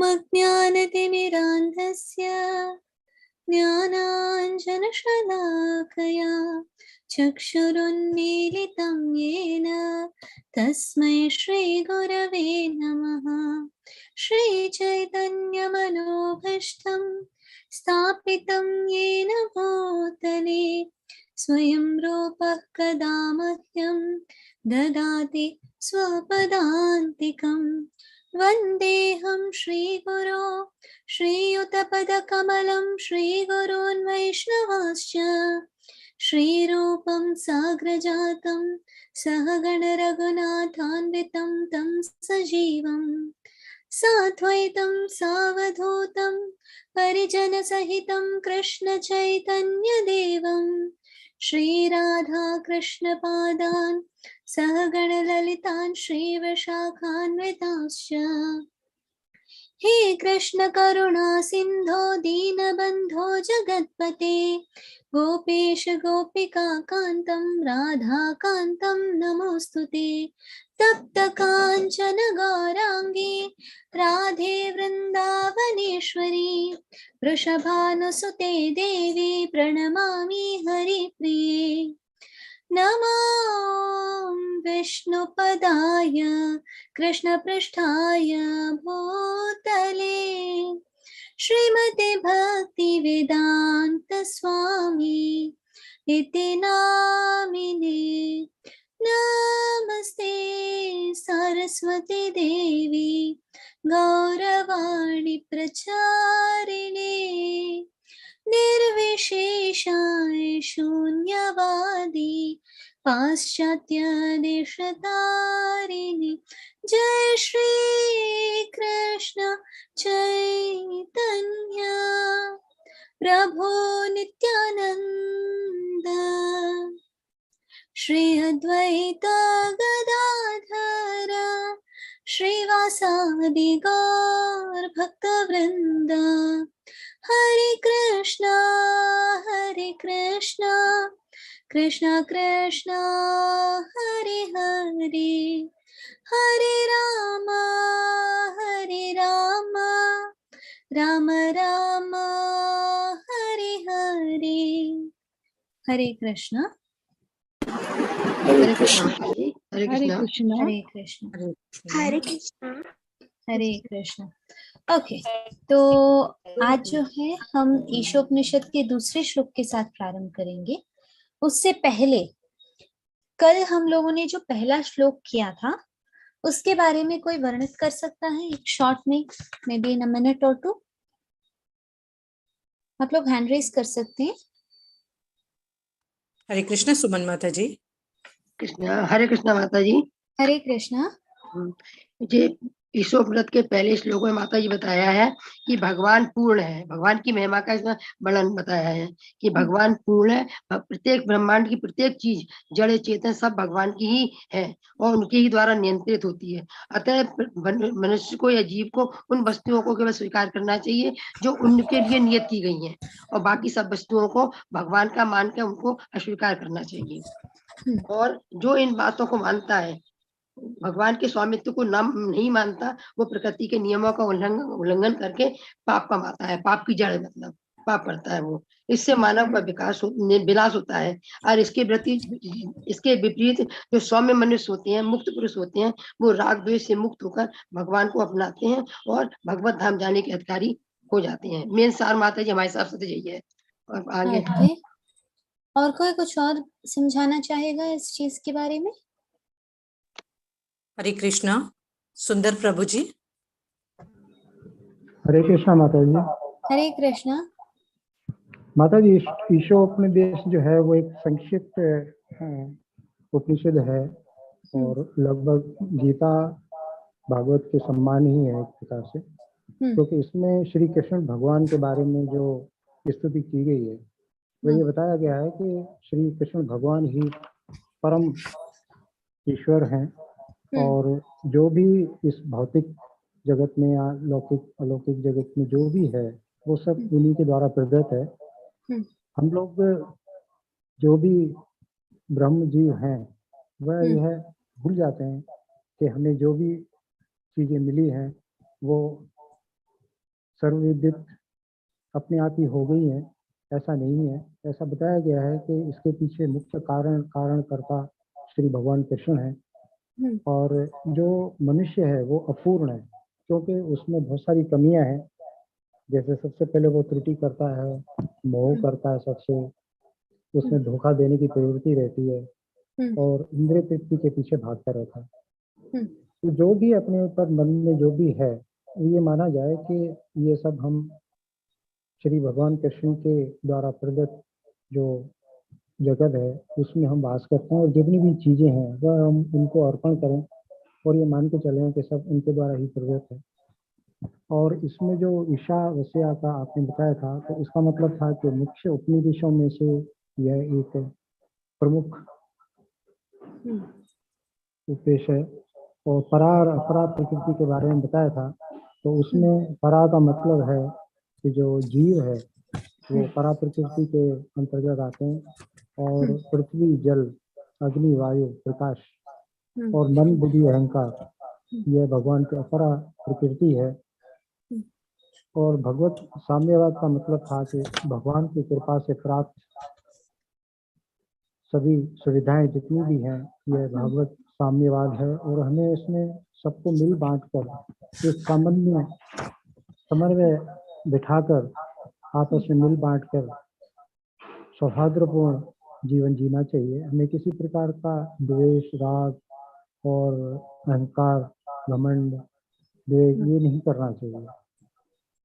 ॐ अज्ञानतिमिरान्धस्य ज्ञानाञ्जनशलाकया चक्षुरुन्मीलितं येन तस्मै श्रीगुरवे नमः। श्रीचैतन्यमनोभीष्टं स्थापितं येन भूतले स्वयं रूपः कदा मह्यं ददाति स्वपदान्तिकम्। वन्देऽहं श्रीगुरो श्रीयुतपदकमलं श्रीगुरोन् वैष्णवांश्च श्रीरूपं साग्रजातं सहगण रघुनाथान्वितं तं सजीवं साद्वैतं सावधूतं परिजनसहितं कृष्णचैतन्यदेवं श्रीराधा कृष्णपादान् सहगण ललितान् श्रीविशाखान्वितांश्च। हे कृष्ण करुणा सिन्धो दीनबन्धो जगत्पते गोपेश गोपिका कान्तं राधाकान्तं नमोस्तुते। तप्त काञ्चन गौराङ्गी राधे वृन्दावनेश्वरी वृषभानुसुते देवी प्रणमामि हरिप्रिये। नमो विष्णुपदाय कृष्णपृष्ठाय भूतले श्रीमते भक्तिवेदान्त स्वामी इति नामिने। नमस्ते सरस्वती देवी गौरवाणी प्रचारिणे निर्विशेषाय शून्यवादी पाश्चात्य देशतारिणि। जय श्री कृष्ण चैतन्य प्रभु नित्यानंद श्री अद्वैत गदाधर श्रीवासादि गौर भक्तवृंद। हरे कृष्णा कृष्ण कृष्ण हरे हरे हरे राम राम राम हरे हरे। हरे कृष्ण हरे कृष्ण हरे हरे कृष्ण कृष्ण हरे कृष्ण हरे कृष्णा। हरे कृष्ण। ओके, तो आज जो है हम ईशोपनिषद के दूसरे श्लोक के साथ प्रारंभ करेंगे। उससे पहले कल हम लोगों ने जो पहला श्लोक किया था उसके बारे में कोई वर्णित कर सकता है एक शॉर्ट में, may be in a minute और टू? आप लोग हैंड रेज कर सकते हैं। हरे कृष्ण सुमन माता जी। कृष्ण हरे कृष्ण माता जी। हरे कृष्णा। मुझे ईशोपनिषद के पहले श्लोक में माता जी बताया है कि भगवान पूर्ण है। भगवान की महिमा का इसमें वर्णन बताया है कि भगवान पूर्ण है। प्रत्येक ब्रह्मांड की प्रत्येक चीज जड़ चेतन सब भगवान की ही है और उनके ही द्वारा नियंत्रित होती है। अतः मनुष्य को या जीव को उन वस्तुओं को केवल स्वीकार करना चाहिए जो उनके लिए नियत की गई हैं और बाकी सब वस्तुओं को भगवान का मान के उनको अस्वीकार करना चाहिए। और जो इन बातों को मानता है, भगवान के स्वामित्व को नहीं मानता, वो प्रकृति के नियमों का उल्लंघन करके पाप कमाता है। पाप की जड़ मतलब पाप करता है वो। इससे मानव का विनाश होता है। और इसके विपरीत जो सौम्य मनुष्य होते हैं, मुक्त पुरुष होते हैं, वो राग द्वेष से मुक्त होकर भगवान को अपनाते हैं और भगवत धाम जाने के अधिकारी हो जाते हैं। मेन सार माता जी हमारे हिसाब से तो यही है। और आगे और कोई कुछ और समझाना चाहेगा इस चीज के बारे में? हरे कृष्णा सुंदर प्रभु जी। हरे कृष्णा माता जी। हरे कृष्णा माता जी। ईशोपनिषद जो है वो एक संक्षिप्त उपनिषद है और लगभग गीता भागवत के समान ही है एक प्रकार से, क्योंकि इसमें श्री कृष्ण भगवान के बारे में जो स्तुति की गई है वो ये बताया गया है कि श्री कृष्ण भगवान ही परम ईश्वर हैं और जो भी इस भौतिक जगत में या लौकिक अलौकिक जगत में जो भी है वो सब उन्हीं के द्वारा प्रदत्त है। हम लोग जो भी ब्रह्म जीव हैं वह यह भूल जाते हैं कि हमें जो भी चीजें मिली हैं वो सर्वविदित अपने आप ही हो गई हैं, ऐसा नहीं है। ऐसा बताया गया है कि इसके पीछे मुख्य कारणकर्ता श्री भगवान कृष्ण है और जो मनुष्य है वो अपूर्ण है, क्योंकि उसमें बहुत सारी कमियां हैं। जैसे सबसे पहले वो त्रुटि करता है, मोह करता है, सबसे उसमें धोखा देने की प्रवृत्ति रहती है और इंद्रिय तृप्ति के पीछे भागता रहता है। तो जो भी अपने ऊपर मन में जो भी है, ये माना जाए कि ये सब हम श्री भगवान कृष्ण के द्वारा प्रदत्त जो जगत है उसमें हम वास करते हैं और जितनी भी चीजें हैं वह हम उनको अर्पण करें और ये मान के चलें कि सब उनके द्वारा ही प्रदत्त है। और इसमें जो ईशावास्या का आपने बताया था, तो इसका मतलब था कि मुख्य उपनिवेशों में से यह एक प्रमुख उपदेश है। और परा और अपरा प्रकृति के बारे में बताया था, तो उसमें परा का मतलब है कि जो जीव है वो परा प्रकृति के अंतर्गत आते हैं और पृथ्वी, जल, अग्नि, वायु, प्रकाश और मन, बुद्धि, अहंकार, यह भगवान की अपरा प्रकृति है। और भगवत साम्यवाद का मतलब था कि भगवान की कृपा से प्राप्त सभी सुविधाएं जितनी भी हैं यह भगवत साम्यवाद है और हमें इसमें सबको मिल बांट कर एक सामान्य समन्वय बिठाकर आपस में मिल बांट कर सौहार्दपूर्ण जीवन जीना चाहिए। हमें किसी प्रकार का द्वेष, राग और अहंकार, घमंड, द्वेष ये नहीं करना चाहिए।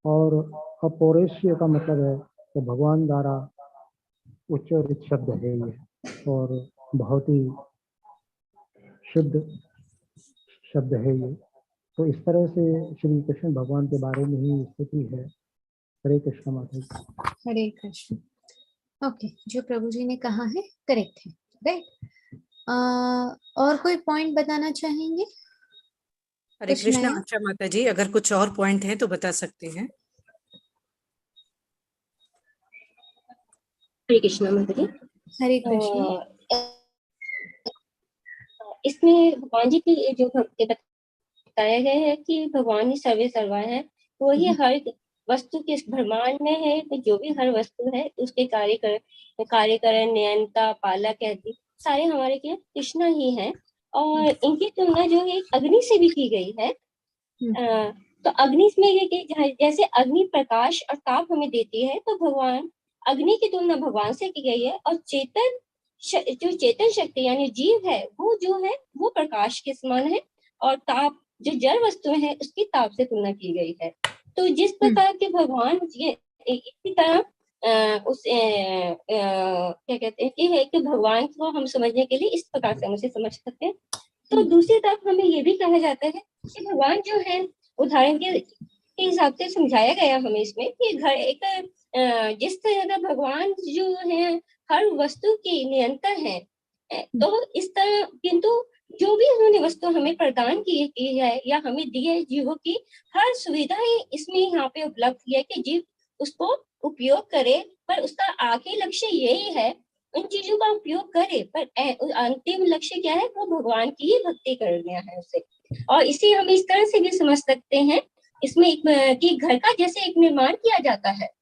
और अपौरुषेय का मतलब है कि भगवान द्वारा उच्चारित शब्द है ये और बहुत ही शुद्ध शब्द है ये। तो इस तरह से श्री कृष्ण भगवान के बारे में ही स्थिति है। हरे कृष्ण माता जी। हरे कृष्ण। ओके, जो प्रभु जी ने कहा है करेक्ट है, राइट। और कोई पॉइंट बताना चाहेंगे? हरे कुछ कृष्ण नया? आशा माता जी, अगर कुछ और पॉइंट है तो बता सकते हैं। हरे कृष्ण माता जी। हरे कृष्ण। इसमें भगवान जी की जो भक्ति बताया गया है कि भगवान ही सर्वे सर्वा है, वही हर वस्तु के ब्रह्मांड में है। तो जो भी हर वस्तु है उसके कार्यकरण, नियंता, पालक आदि सारे हमारे के कृष्ण ही हैं। और इनकी तुलना जो है अग्नि से भी की गई है। तो अग्नि में ये कि जैसे अग्नि प्रकाश और ताप हमें देती है, तो भगवान अग्नि की तुलना भगवान से की गई है। और जो चेतन शक्ति यानी जीव है वो जो है वो प्रकाश के समान है और ताप जो जड़ वस्तुएं हैं उसकी ताप से तुलना की गई है। तो जिस प्रकार के भगवान ये इसी तरह क्या कहते हैं कि है कि भगवान को हम समझने के लिए इस प्रकार से हम उसे समझ सकते हैं। तो दूसरी तरफ हमें ये भी कहा जाता है कि भगवान जो है उदाहरण के हिसाब से समझाया गया हमें इसमें कि घर एक जिस तरह भगवान जो है हर वस्तु की नियंत्रण है, तो इस तरह किंतु जो भी उन्होंने वस्तु हमें प्रदान की है या हमें दी है, जीवों की हर सुविधाएं इसमें यहाँ पे उपलब्ध है कि जीव उसको उपयोग करे। पर उसका आखिरी लक्ष्य यही है उन चीजों का उपयोग करे, पर अंतिम लक्ष्य क्या है? वो भगवान की ही भक्ति करना है उसे। और इसे हम इस तरह से भी समझ सकते हैं इसमें कि घर का जैसे एक निर्माण किया जाता है,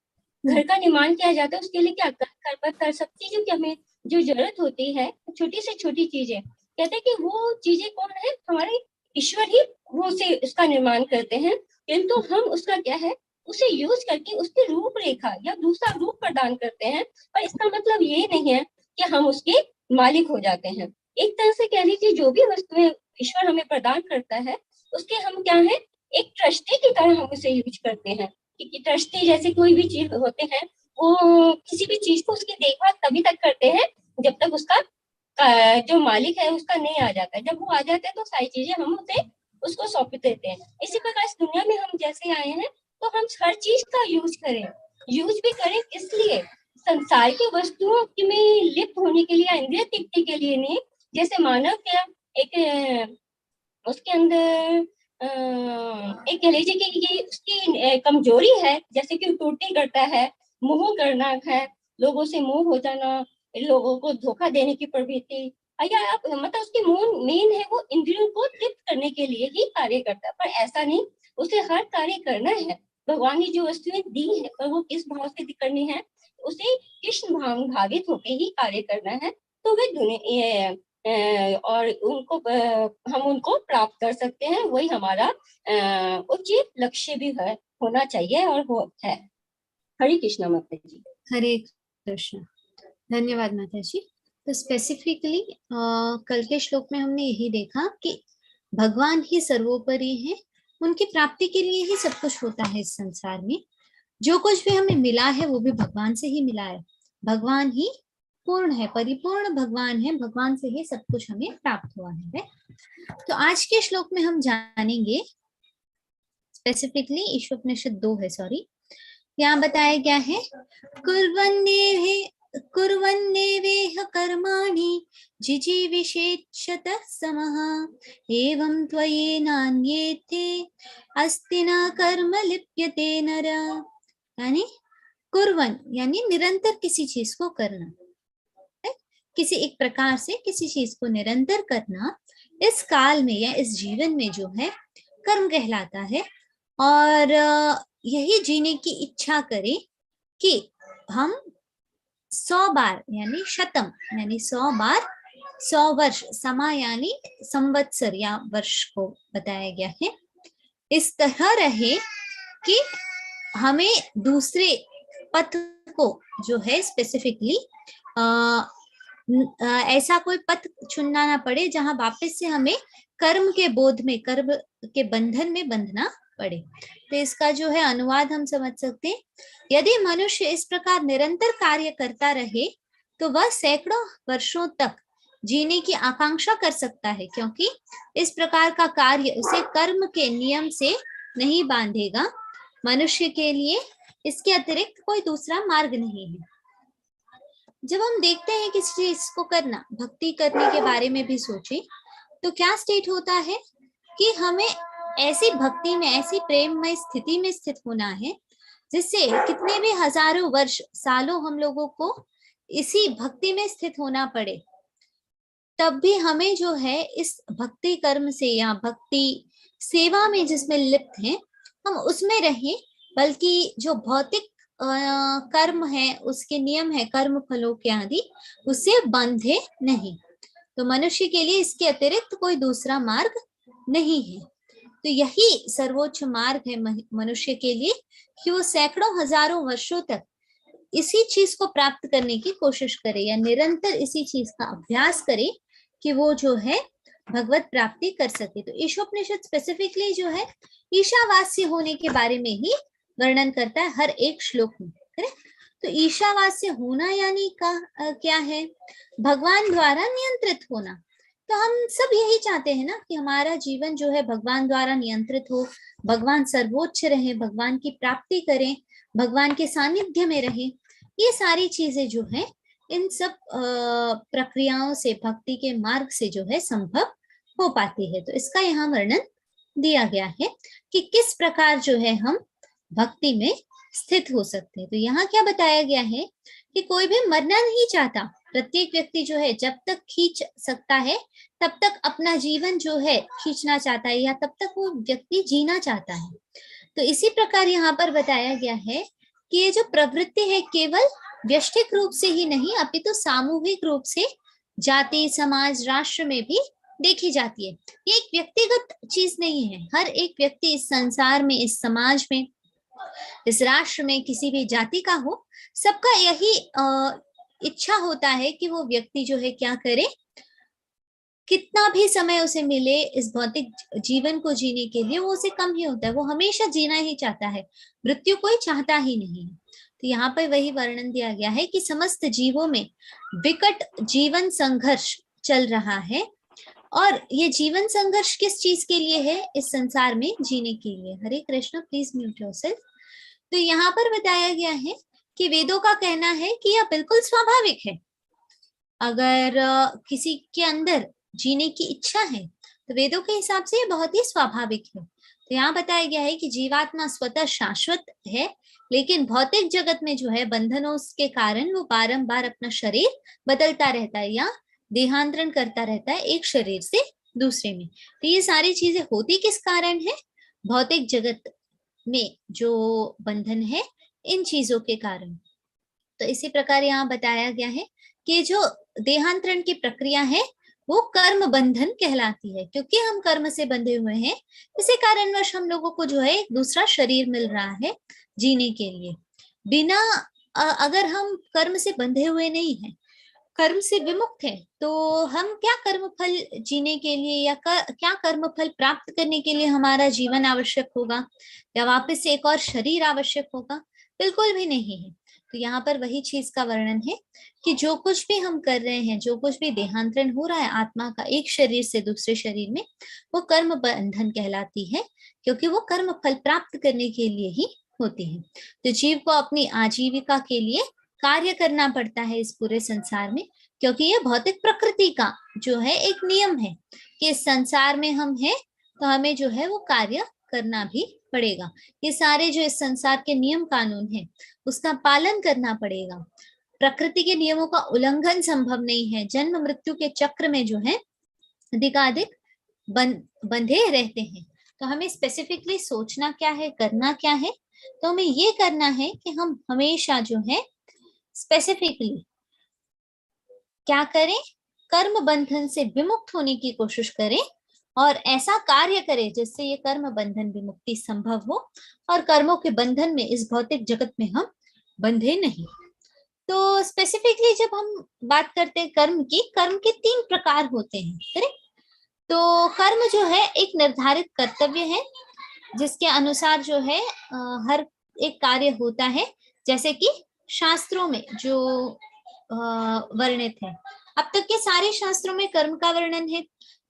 घर का निर्माण किया जाता है, उसके लिए क्या कर सब चीजों की हमें जो जरूरत होती है, छोटी से छोटी चीजें, कहते हैं कि वो चीजें कौन है? हमारे ईश्वर ही वो से उसका निर्माण करते हैं। किंतु हम उसका क्या है उसे यूज करके उसकी रूपरेखा या दूसरा रूप प्रदान करते हैं। पर इसका मतलब ये नहीं है कि हम उसके मालिक हो जाते हैं। एक तरह से कह लीजिए जो भी वस्तुएं ईश्वर हमें प्रदान करता है उसके हम क्या है एक ट्रस्टी की तरह हम उसे यूज करते हैं। कि ट्रस्टी जैसे कोई भी चीज होते हैं वो किसी भी चीज को उसकी देखभाल तभी तक करते हैं जब तक उसका जो मालिक है उसका नहीं आ जाता है। जब वो आ जाता है तो सारी चीजें हम उसे उसको सौंप देते हैं। इसी प्रकार इस दुनिया में हम जैसे आए हैं तो हम हर चीज का यूज भी करें इसलिए संसार की वस्तुओं में लिप्त होने के लिए, इंद्रिय तृप्ति के लिए नहीं। जैसे मानव क्या एक उसके अंदर एक कह लीजिए कि ये उसकी कमजोरी है, जैसे कि टूटी करता है, मोह करना है, लोगों से मोह हो जाना, लोगों को धोखा देने की प्रवृत्ति, या आप मतलब उसकी मेन है वो इंद्रियों को तृप्त करने के लिए ही कार्य करता है। पर ऐसा नहीं, उसे हर कार्य करना है भगवान ने जो वस्तुएं दी है पर वो किस भाव से करनी है, उसे कृष्ण भावित होकर ही कार्य करना है, तो वे और उनको हम उनको प्राप्त कर सकते हैं। वही हमारा उचित लक्ष्य भी है, होना चाहिए और वो है। हरे कृष्णा माता जी। हरे कृष्ण। धन्यवाद माता जी। तो स्पेसिफिकली कल के श्लोक में हमने यही देखा कि भगवान ही सर्वोपरि है, उनकी प्राप्ति के लिए ही सब कुछ होता है इस संसार में। जो कुछ भी हमें मिला है वो भी भगवान से ही मिला है। भगवान ही पूर्ण है, परिपूर्ण भगवान है, भगवान से ही सब कुछ हमें प्राप्त हुआ है। तो आज के श्लोक में हम जानेंगे स्पेसिफिकली ईशोपनिषद 2 है, सॉरी, यहाँ बताया गया है कुर्वन्नेवेह कर्माणि जिजीविषेच्छतः समः एवं त्वयेनान्येते अस्ति न कर्म लिप्यते नर। यानी कुर्वन यानी निरंतर किसी चीज को करना, किसी एक प्रकार से किसी चीज को निरंतर करना इस काल में या इस जीवन में जो है कर्म कहलाता है। और यही जीने की इच्छा करें कि हम 100 बार यानी शतम यानी 100 बार 100 वर्ष, समा यानी संवत्सर या वर्ष को बताया गया है, इस तरह रहे कि हमें दूसरे पथ को जो है स्पेसिफिकली ऐसा कोई पथ चुनना ना पड़े जहां वापस से हमें कर्म के बोध में, कर्म के बंधन में बंधना पड़े। तो इसका जो है अनुवाद हम समझ सकते हैं, यदि मनुष्य इस प्रकार निरंतर कार्य करता रहे तो वह सैकड़ों वर्षों तक जीने की आकांक्षा कर सकता है, क्योंकि इस प्रकार का कार्य उसे कर्म के नियम से नहीं बांधेगा। मनुष्य के लिए इसके अतिरिक्त कोई दूसरा मार्ग नहीं है। जब हम देखते हैं किसी चीज को करना, भक्ति करने के बारे में भी सोचें तो क्या स्टेट होता है कि हमें ऐसी भक्ति में, ऐसी प्रेममय स्थिति में स्थित होना है जिससे कितने भी हजारों वर्ष, सालों हम लोगों को इसी भक्ति में स्थित होना पड़े, तब भी हमें जो है इस भक्ति कर्म से या भक्ति सेवा में जिसमें लिप्त हैं हम उसमें रहें, बल्कि जो भौतिक कर्म है, उसके नियम है, कर्म फलों के आदि, उससे बंधे नहीं। तो मनुष्य के लिए इसके अतिरिक्त कोई दूसरा मार्ग नहीं है। तो यही सर्वोच्च मार्ग है मनुष्य के लिए कि वो सैकड़ों हजारों वर्षों तक इसी चीज को प्राप्त करने की कोशिश करे या निरंतर इसी चीज का अभ्यास करे कि वो जो है भगवत प्राप्ति कर सके। तो ईशोपनिषद स्पेसिफिकली जो है ईशावास्य होने के बारे में ही वर्णन करता है हर एक श्लोक में। तो ईशावास्य होना यानी क्या है? भगवान द्वारा नियंत्रित होना। तो हम सब यही चाहते हैं ना कि हमारा जीवन जो है भगवान द्वारा नियंत्रित हो, भगवान सर्वोच्च रहे, भगवान की प्राप्ति करें, भगवान के सानिध्य में रहे। ये सारी चीजें जो है इन सब प्रक्रियाओं से, भक्ति के मार्ग से जो है संभव हो पाती है। तो इसका यहाँ वर्णन दिया गया है कि किस प्रकार जो है हम भक्ति में स्थित हो सकते हैं। तो यहाँ क्या बताया गया है कि कोई भी मरना नहीं चाहता। प्रत्येक व्यक्ति जो है जब तक खींच सकता है तब तक अपना जीवन जो है खींचना चाहता है, या तब तक वो व्यक्ति जीना चाहता है। तो इसी प्रकार यहाँ पर बताया गया है कि ये जो प्रवृत्ति है केवल व्यष्टिक रूप से ही नहीं अपितु तो सामूहिक रूप से जाति, समाज, राष्ट्र में भी देखी जाती है। ये एक व्यक्तिगत चीज नहीं है। हर एक व्यक्ति इस संसार में, इस समाज में, इस राष्ट्र में, किसी भी जाति का हो, सबका यही इच्छा होता है कि वो व्यक्ति जो है क्या करे, कितना भी समय उसे मिले इस भौतिक जीवन को जीने के लिए, वो उसे कम ही होता है। वो हमेशा जीना ही चाहता है, मृत्यु कोई चाहता ही नहीं है। तो यहाँ पर वही वर्णन दिया गया है कि समस्त जीवों में विकट जीवन संघर्ष चल रहा है, और ये जीवन संघर्ष किस चीज के लिए है? इस संसार में जीने के लिए। हरे कृष्ण, प्लीज म्यूट योरसेल्फ। तो यहाँ पर बताया गया है कि वेदों का कहना है कि यह बिल्कुल स्वाभाविक है। अगर किसी के अंदर जीने की इच्छा है तो वेदों के हिसाब से ये बहुत ही स्वाभाविक है। तो यहाँ बताया गया है कि जीवात्मा स्वतः शाश्वत है, लेकिन भौतिक जगत में जो है बंधनों के कारण वो बारंबार अपना शरीर बदलता रहता है या देहांतरण करता रहता है एक शरीर से दूसरे में। तो ये सारी चीजें होती किस कारण है? भौतिक जगत में जो बंधन है इन चीजों के कारण। तो इसी प्रकार यहाँ बताया गया है कि जो देहांतरण की प्रक्रिया है वो कर्म बंधन कहलाती है, क्योंकि हम कर्म से बंधे हुए हैं, इसी कारणवश हम लोगों को जो है एक दूसरा शरीर मिल रहा है जीने के लिए। बिना अगर हम कर्म से बंधे हुए नहीं हैं, कर्म से विमुक्त है, तो हम क्या कर्म फल जीने के लिए या क्या कर्म फल प्राप्त करने के लिए हमारा जीवन आवश्यक होगा या वापस से एक और शरीर आवश्यक होगा? बिल्कुल भी नहीं है। तो यहाँ पर वही चीज का वर्णन है कि जो कुछ भी हम कर रहे हैं, जो कुछ भी देहांतरण हो रहा है आत्मा का एक शरीर से दूसरे शरीर में, वो कर्म बंधन कहलाती है, क्योंकि वो कर्म फल प्राप्त करने के लिए ही होती है। तो जीव को अपनी आजीविका के लिए कार्य करना पड़ता है इस पूरे संसार में, क्योंकि ये भौतिक प्रकृति का जो है एक नियम है कि इस संसार में हम हैं तो हमें जो है वो कार्य करना भी पड़ेगा। ये सारे जो इस संसार के नियम कानून है उसका पालन करना पड़ेगा। प्रकृति के नियमों का उल्लंघन संभव नहीं है। जन्म मृत्यु के चक्र में जो है अधिकाधिक बंधे रहते हैं। तो हमें स्पेसिफिकली सोचना क्या है, करना क्या है? तो हमें ये करना है कि हम हमेशा जो है स्पेसिफिकली क्या करें, कर्म बंधन से विमुक्त होने की कोशिश करें और ऐसा कार्य करें जिससे ये कर्म बंधन विमुक्ति संभव हो और कर्मों के बंधन में इस भौतिक जगत में हम बंधे नहीं। तो स्पेसिफिकली जब हम बात करते हैं कर्म के 3 प्रकार होते हैं, करेक्ट? तो कर्म जो है एक निर्धारित कर्तव्य है जिसके अनुसार जो है हर एक कार्य होता है, जैसे कि शास्त्रों में जो वर्णित है। अब तक के सारे शास्त्रों में कर्म का वर्णन है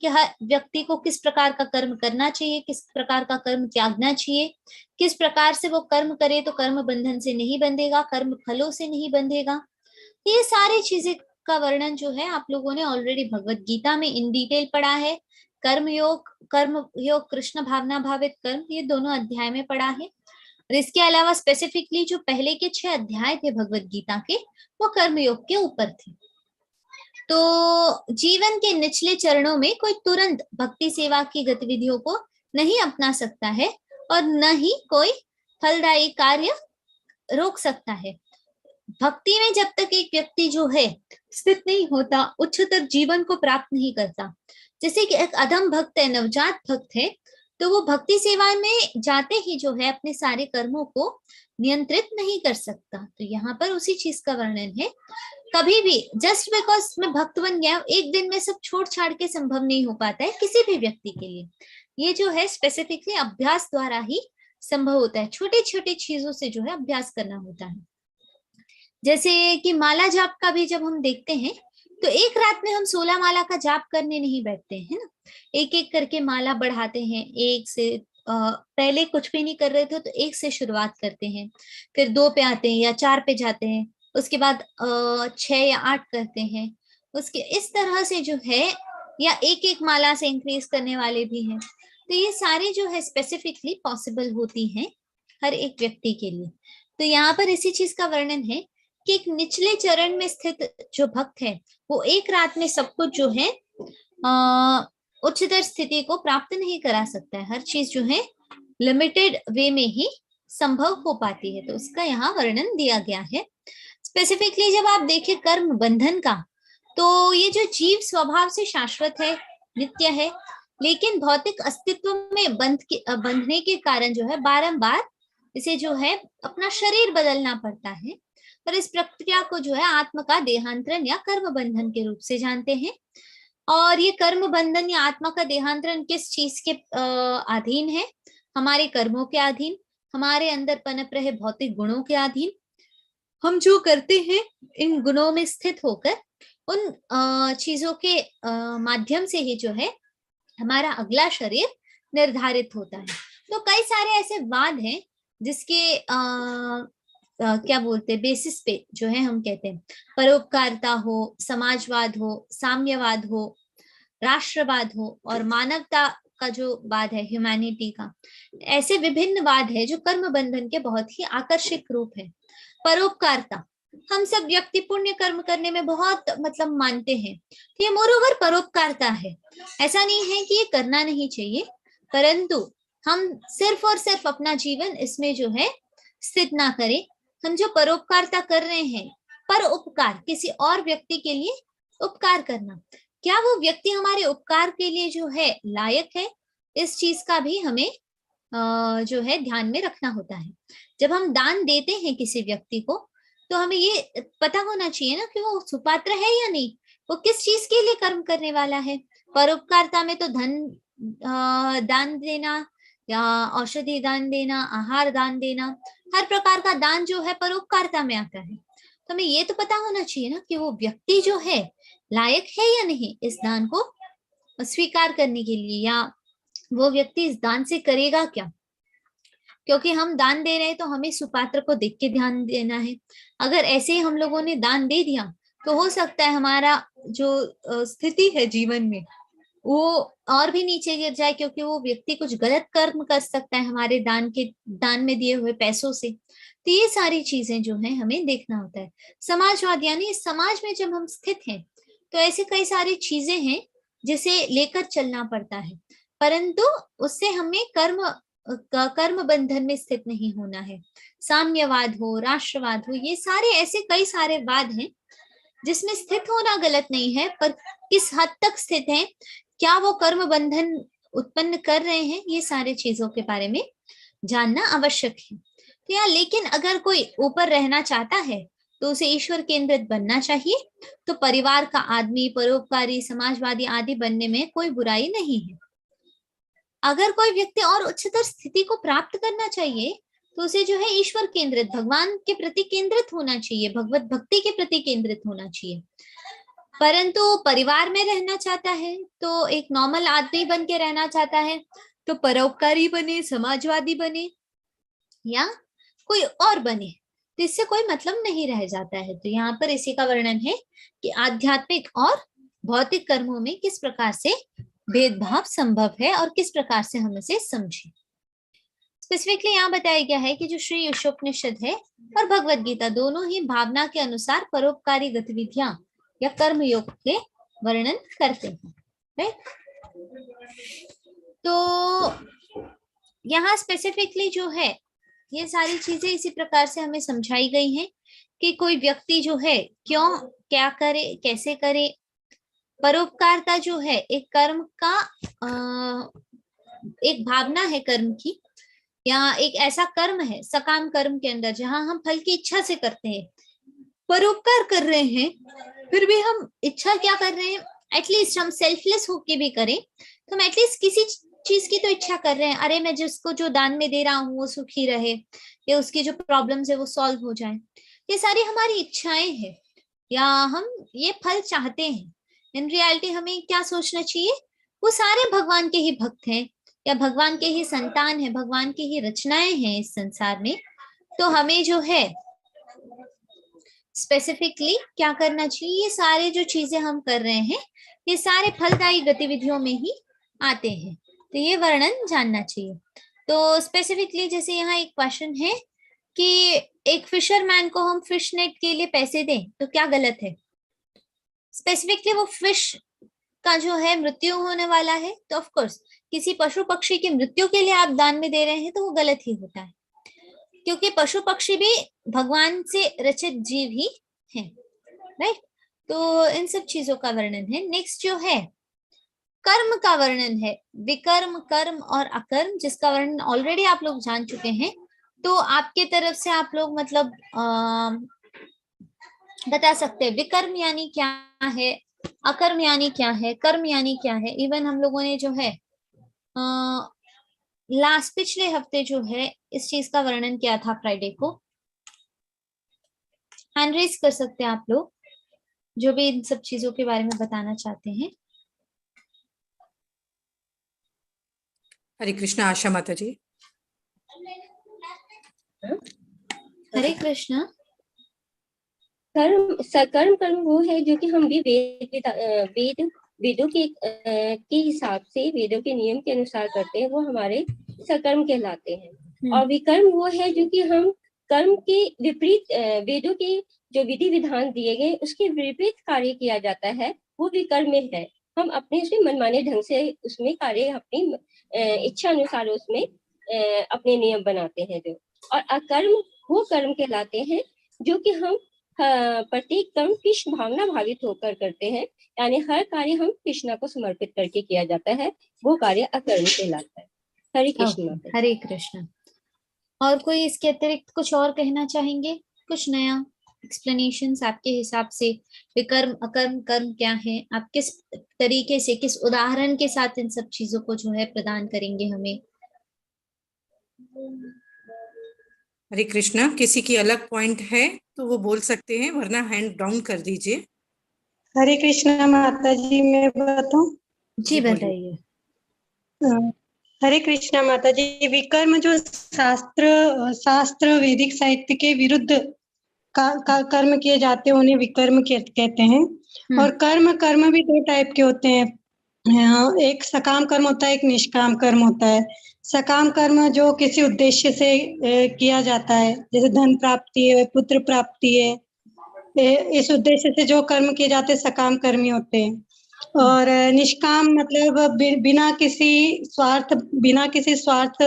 कि हर व्यक्ति को किस प्रकार का कर्म करना चाहिए, किस प्रकार का कर्म त्यागना चाहिए, किस प्रकार से वो कर्म करे तो कर्म बंधन से नहीं बंधेगा, कर्म फलों से नहीं बंधेगा। ये सारी चीजें का वर्णन जो है आप लोगों ने ऑलरेडी भगवत गीता में इन डिटेल पढ़ा है। कर्म योग कृष्ण भावना भावित कर्म, ये दोनों अध्याय में पढ़ा है। और इसके अलावा स्पेसिफिकली जो पहले के 6 अध्याय थे भगवत गीता के, वो कर्म योग के ऊपर थे। तो जीवन के निचले चरणों में कोई तुरंत भक्ति सेवा की गतिविधियों को नहीं अपना सकता है और न ही कोई फलदायी कार्य रोक सकता है। भक्ति में जब तक एक व्यक्ति जो है स्थित नहीं होता, उच्चतर जीवन को प्राप्त नहीं करता। जैसे कि एक अधम भक्त है, नवजात भक्त है, तो वो भक्ति सेवा में जाते ही जो है अपने सारे कर्मों को नियंत्रित नहीं कर सकता। तो यहाँ पर उसी चीज का वर्णन है। कभी भी जस्ट बिकॉज मैं भक्त बन गया एक दिन में सब छोड़ छाड़ के संभव नहीं हो पाता है किसी भी व्यक्ति के लिए। ये जो है स्पेसिफिकली अभ्यास द्वारा ही संभव होता है। छोटे छोटे चीजों से जो है अभ्यास करना होता है। जैसे कि माला जाप का भी जब हम देखते हैं तो एक रात में हम 16 माला का जाप करने नहीं बैठते हैं ना, एक एक करके माला बढ़ाते हैं। एक से पहले कुछ भी नहीं कर रहे थे तो 1 से शुरुआत करते हैं, फिर 2 पे आते हैं या 4 पे जाते हैं, उसके बाद 6 या 8 करते हैं, उसके इस तरह से जो है, या एक एक माला से इंक्रीज करने वाले भी हैं। तो ये सारे जो है स्पेसिफिकली पॉसिबल होती हैं हर एक व्यक्ति के लिए। तो यहाँ पर इसी चीज का वर्णन है कि एक निचले चरण में स्थित जो भक्त है वो एक रात में सब कुछ जो है उच्चतर स्थिति को प्राप्त नहीं करा सकता है। हर चीज जो है लिमिटेड वे में ही संभव हो पाती है। तो उसका यहाँ वर्णन दिया गया है। स्पेसिफिकली जब आप देखें कर्म बंधन का, तो ये जो जीव स्वभाव से शाश्वत है, नित्य है, लेकिन भौतिक अस्तित्व में बंधने के कारण जो है बारंबार इसे जो है अपना शरीर बदलना पड़ता है। और इस प्रक्रिया को जो है आत्म का देहांतरण या कर्म बंधन के रूप से जानते हैं। और ये कर्म बंधन या आत्मा का देहांतरण किस चीज के अधीन है? हमारे कर्मों के अधीन, हमारे अंदर पनप रहे भौतिक गुणों के अधीन। हम जो करते हैं इन गुणों में स्थित होकर उन चीजों के माध्यम से ही जो है हमारा अगला शरीर निर्धारित होता है। तो कई सारे ऐसे वाद हैं जिसके क्या बोलते हैं बेसिस पे जो है हम कहते हैं परोपकारिता हो, समाजवाद हो, साम्यवाद हो, राष्ट्रवाद हो और मानवता का जो वाद है, ह्यूमैनिटी का, ऐसे विभिन्न वाद है जो कर्म बंधन के बहुत ही आकर्षक रूप है। परोपकारिता, हम सब व्यक्ति पुण्य कर्म करने में बहुत मतलब मानते हैं, तो ये मोरोवर परोपकारिता है। ऐसा नहीं है कि ये करना नहीं चाहिए, परंतु हम सिर्फ और सिर्फ अपना जीवन इसमें जो है स्थित ना करें। हम जो परोपकारता कर रहे हैं, पर उपकार, किसी और व्यक्ति के लिए उपकार करना, क्या वो व्यक्ति हमारे उपकार के लिए जो है लायक है, इस चीज का भी हमें जो है ध्यान में रखना होता है। जब हम दान देते हैं किसी व्यक्ति को, तो हमें ये पता होना चाहिए ना कि वो सुपात्र है या नहीं, वो किस चीज के लिए कर्म करने वाला है। परोपकारता में तो धन दान देना या औषधि दान देना, आहार दान देना, हर प्रकार का दान जो है परोपकारता में आता है। तो हमें ये तो पता होना चाहिए ना कि वो व्यक्ति जो है लायक है या नहीं इस दान को स्वीकार करने के लिए, या वो व्यक्ति इस दान से करेगा क्या। क्योंकि हम दान दे रहे हैं तो हमें सुपात्र को देख के ध्यान देना है। अगर ऐसे ही हम लोगों ने दान दे दिया तो हो सकता है हमारा जो स्थिति है जीवन में वो और भी नीचे गिर जाए, क्योंकि वो व्यक्ति कुछ गलत कर्म कर सकता है हमारे दान में दिए हुए पैसों से। तो ये सारी चीजें जो है हमें देखना होता है। समाजवाद यानी समाज में जब हम स्थित हैं तो ऐसी कई सारी चीजें हैं जिसे लेकर चलना पड़ता है, परंतु उससे हमें कर्म बंधन में स्थित नहीं होना है। साम्यवाद हो, राष्ट्रवाद हो, ये सारे ऐसे कई सारे वाद हैं जिसमें स्थित होना गलत नहीं है, पर किस हद तक स्थित है, क्या वो कर्म बंधन उत्पन्न कर रहे हैं, ये सारी चीजों के बारे में जानना आवश्यक है। तो यार, लेकिन अगर कोई ऊपर रहना चाहता है तो उसे ईश्वर केंद्रित बनना चाहिए। तो परिवार का आदमी, परोपकारी, समाजवादी आदि बनने में कोई बुराई नहीं है। अगर कोई व्यक्ति और उच्चतर स्थिति को प्राप्त करना चाहिए तो उसे जो है ईश्वर केंद्रित, भगवान के प्रति केंद्रित होना चाहिए, भगवत भक्ति के प्रति केंद्रित होना चाहिए। परंतु परिवार में रहना चाहता है तो एक नॉर्मल आदमी बन के रहना चाहता है तो परोपकारी बने, समाजवादी बने या कोई और बने, तो इससे कोई मतलब नहीं रह जाता है। तो यहाँ पर इसी का वर्णन है कि आध्यात्मिक और भौतिक कर्मों में किस प्रकार से भेदभाव संभव है और किस प्रकार से हम इसे समझें। स्पेसिफिकली यहाँ बताया गया है कि जो श्री ईशोपनिषद है और भगवत गीता दोनों ही भावना के अनुसार परोपकारी गतिविधियां या कर्म योग के वर्णन करते हैं, राइट। तो यहाँ स्पेसिफिकली जो है ये सारी चीजें इसी प्रकार से हमें समझाई गई हैं कि कोई व्यक्ति जो है क्यों, क्या करे, कैसे करे। परोपकारता जो है एक कर्म का एक भावना है कर्म की, या एक ऐसा कर्म है सकाम कर्म के अंदर जहां हम फल की इच्छा से करते हैं, परोपकार कर रहे हैं, फिर भी हम इच्छा क्या कर रहे हैं, एटलीस्ट हम सेल्फलेस होके भी करें तो हम एटलीस्ट किसी चीज की तो इच्छा कर रहे हैं, अरे मैं जिसको जो दान में दे रहा हूँ वो सुखी रहे या उसकी जो प्रॉब्लम्स है वो सॉल्व हो जाए। ये सारी हमारी इच्छाएं हैं या हम ये फल चाहते हैं। इन रियलिटी हमें क्या सोचना चाहिए, वो सारे भगवान के ही भक्त हैं या भगवान के ही संतान है, भगवान की ही रचनाएं हैं इस संसार में। तो हमें जो है स्पेसिफिकली क्या करना चाहिए, ये सारे जो चीजें हम कर रहे हैं ये सारे फलदायी गतिविधियों में ही आते हैं, तो ये वर्णन जानना चाहिए। तो स्पेसिफिकली जैसे यहाँ एक क्वेश्चन है कि एक फिशरमैन को हम फिश नेट के लिए पैसे दें तो क्या गलत है। स्पेसिफिकली वो फिश का जो है मृत्यु होने वाला है, तो ऑफ कोर्स किसी पशु पक्षी की मृत्यु के लिए आप दान में दे रहे हैं तो वो गलत ही होता है, क्योंकि पशु पक्षी भी भगवान से रचित जीव ही हैं, राइट। तो इन सब चीजों का वर्णन है। नेक्स्ट जो है कर्म का वर्णन है, विकर्म, कर्म और अकर्म, जिसका वर्णन ऑलरेडी आप लोग जान चुके हैं। तो आपके तरफ से आप लोग मतलब बता सकते हैं विकर्म यानी क्या है, अकर्म यानी क्या है, कर्म यानी क्या है। इवन हम लोगों ने जो है लास्ट पिछले हफ्ते जो है इस चीज का वर्णन किया था फ्राइडे को। हैंड रेज कर सकते हैं आप लोग जो भी इन सब चीजों के बारे में बताना चाहते हैं। हरे कृष्णा आशा माता जी। हरे कृष्णा। कर्म सकर्म कर्म वो है जो कि हम भी वेदों के हिसाब से, वेदों के नियम के अनुसार करते हैं, वो हमारे सकर्म कहलाते हैं। और विकर्म वो है जो कि हम कर्म के विपरीत, वेदों के जो विधि विधान दिए गए उसके विपरीत कार्य किया जाता है, वो विकर्म है। हम अपने उसमें मनमाने ढंग से उसमें कार्य अपनी इच्छा अनुसार उसमें अपने नियम बनाते हैं जो। और अकर्म वो कर्म कहलाते हैं जो कि हम प्रत्येक कर्म कृष्ण भावना भावित होकर करते हैं, यानी हर कार्य हम कृष्णा को समर्पित करके किया जाता है, वो कार्य अकर्म कहलाता है। हरे कृष्ण माता जी। हरे कृष्ण। और कोई इसके अतिरिक्त कुछ और कहना चाहेंगे? कुछ नया एक्सप्लेनेशंस आपके हिसाब से विकर्म अकर्म कर्म क्या है? आप किस तरीके से, किस उदाहरण के साथ इन सब चीजों को जो है प्रदान करेंगे हमें? हरे कृष्णा। किसी की अलग पॉइंट है तो वो बोल सकते हैं, वरना हैंड डाउन कर दीजिए। हरे कृष्णा माता जी, मैं बताऊं? जी बोलिए। बताइए। हरे कृष्णा माता जी, विकर्म जो शास्त्र वैदिक साहित्य के विरुद्ध कर्म किए जाते हैं उन्हें विकर्म कहते हैं। और कर्म भी दो टाइप के होते हैं। एक सकाम कर्म होता है, एक निष्काम कर्म होता है। सकाम कर्म जो किसी उद्देश्य से किया जाता है, जैसे धन प्राप्ति है, पुत्र प्राप्ति है, इस उद्देश्य से जो कर्म किए जाते हैं सकाम कर्मी होते हैं। और निष्काम मतलब बिना किसी स्वार्थ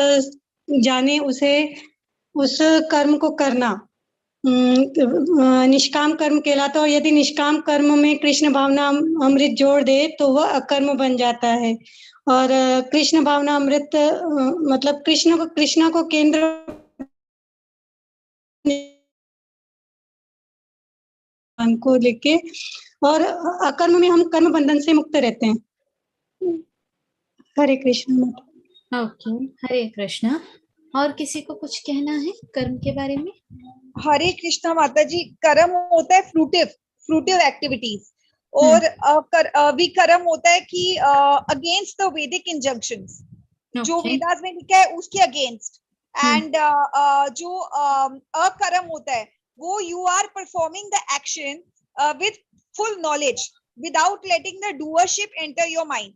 जाने उस कर्म को करना निष्काम कर्म कहलाता है। और यदि निष्काम कर्म में कृष्ण भावना अमृत जोड़ दे तो वह अकर्म बन जाता है। और कृष्ण भावना अमृत मतलब कृष्ण को केंद्र को लेके, और अकर्म में हम कर्म बंधन से मुक्त रहते हैं। हरे कृष्ण। ओके, हरे कृष्णा। और किसी को कुछ कहना है कर्म के बारे में? हरे कृष्णा माता जी, कर्म होता है फ्रूटिव एक्टिविटीज, और विकर्म होता है कि अगेंस्ट द वैदिक इंजंक्शंस, जो वेदास में लिखा है उसके अगेंस्ट। एंड जो अकर्म होता है वो you are performing the action with full knowledge without letting the doership enter your mind.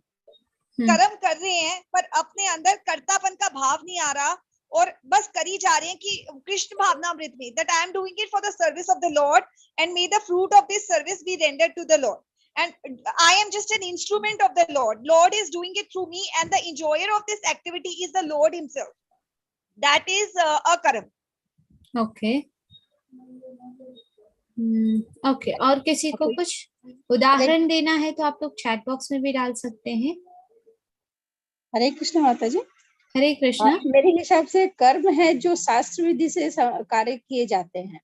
कर्म कर रहे हैं पर अपने अंदर कर्तापन का भाव नहीं आ रहा, और बस करी जा रहे हैं कि कृष्ण भावना अमृत में, that I am doing it for the service of the Lord and may the fruit of this service be rendered to the Lord, and I am just an instrument of the Lord. Lord is doing it through me and the enjoyer of this activity is the Lord himself. That is a karam. Okay okay. और किसी को कुछ उदाहरण देना है तो आप लोग चैट बॉक्स में भी डाल सकते हैं। हरे कृष्ण माता जी। हरे कृष्णा। मेरे हिसाब से कर्म है जो शास्त्र विधि से कार्य किए जाते हैं।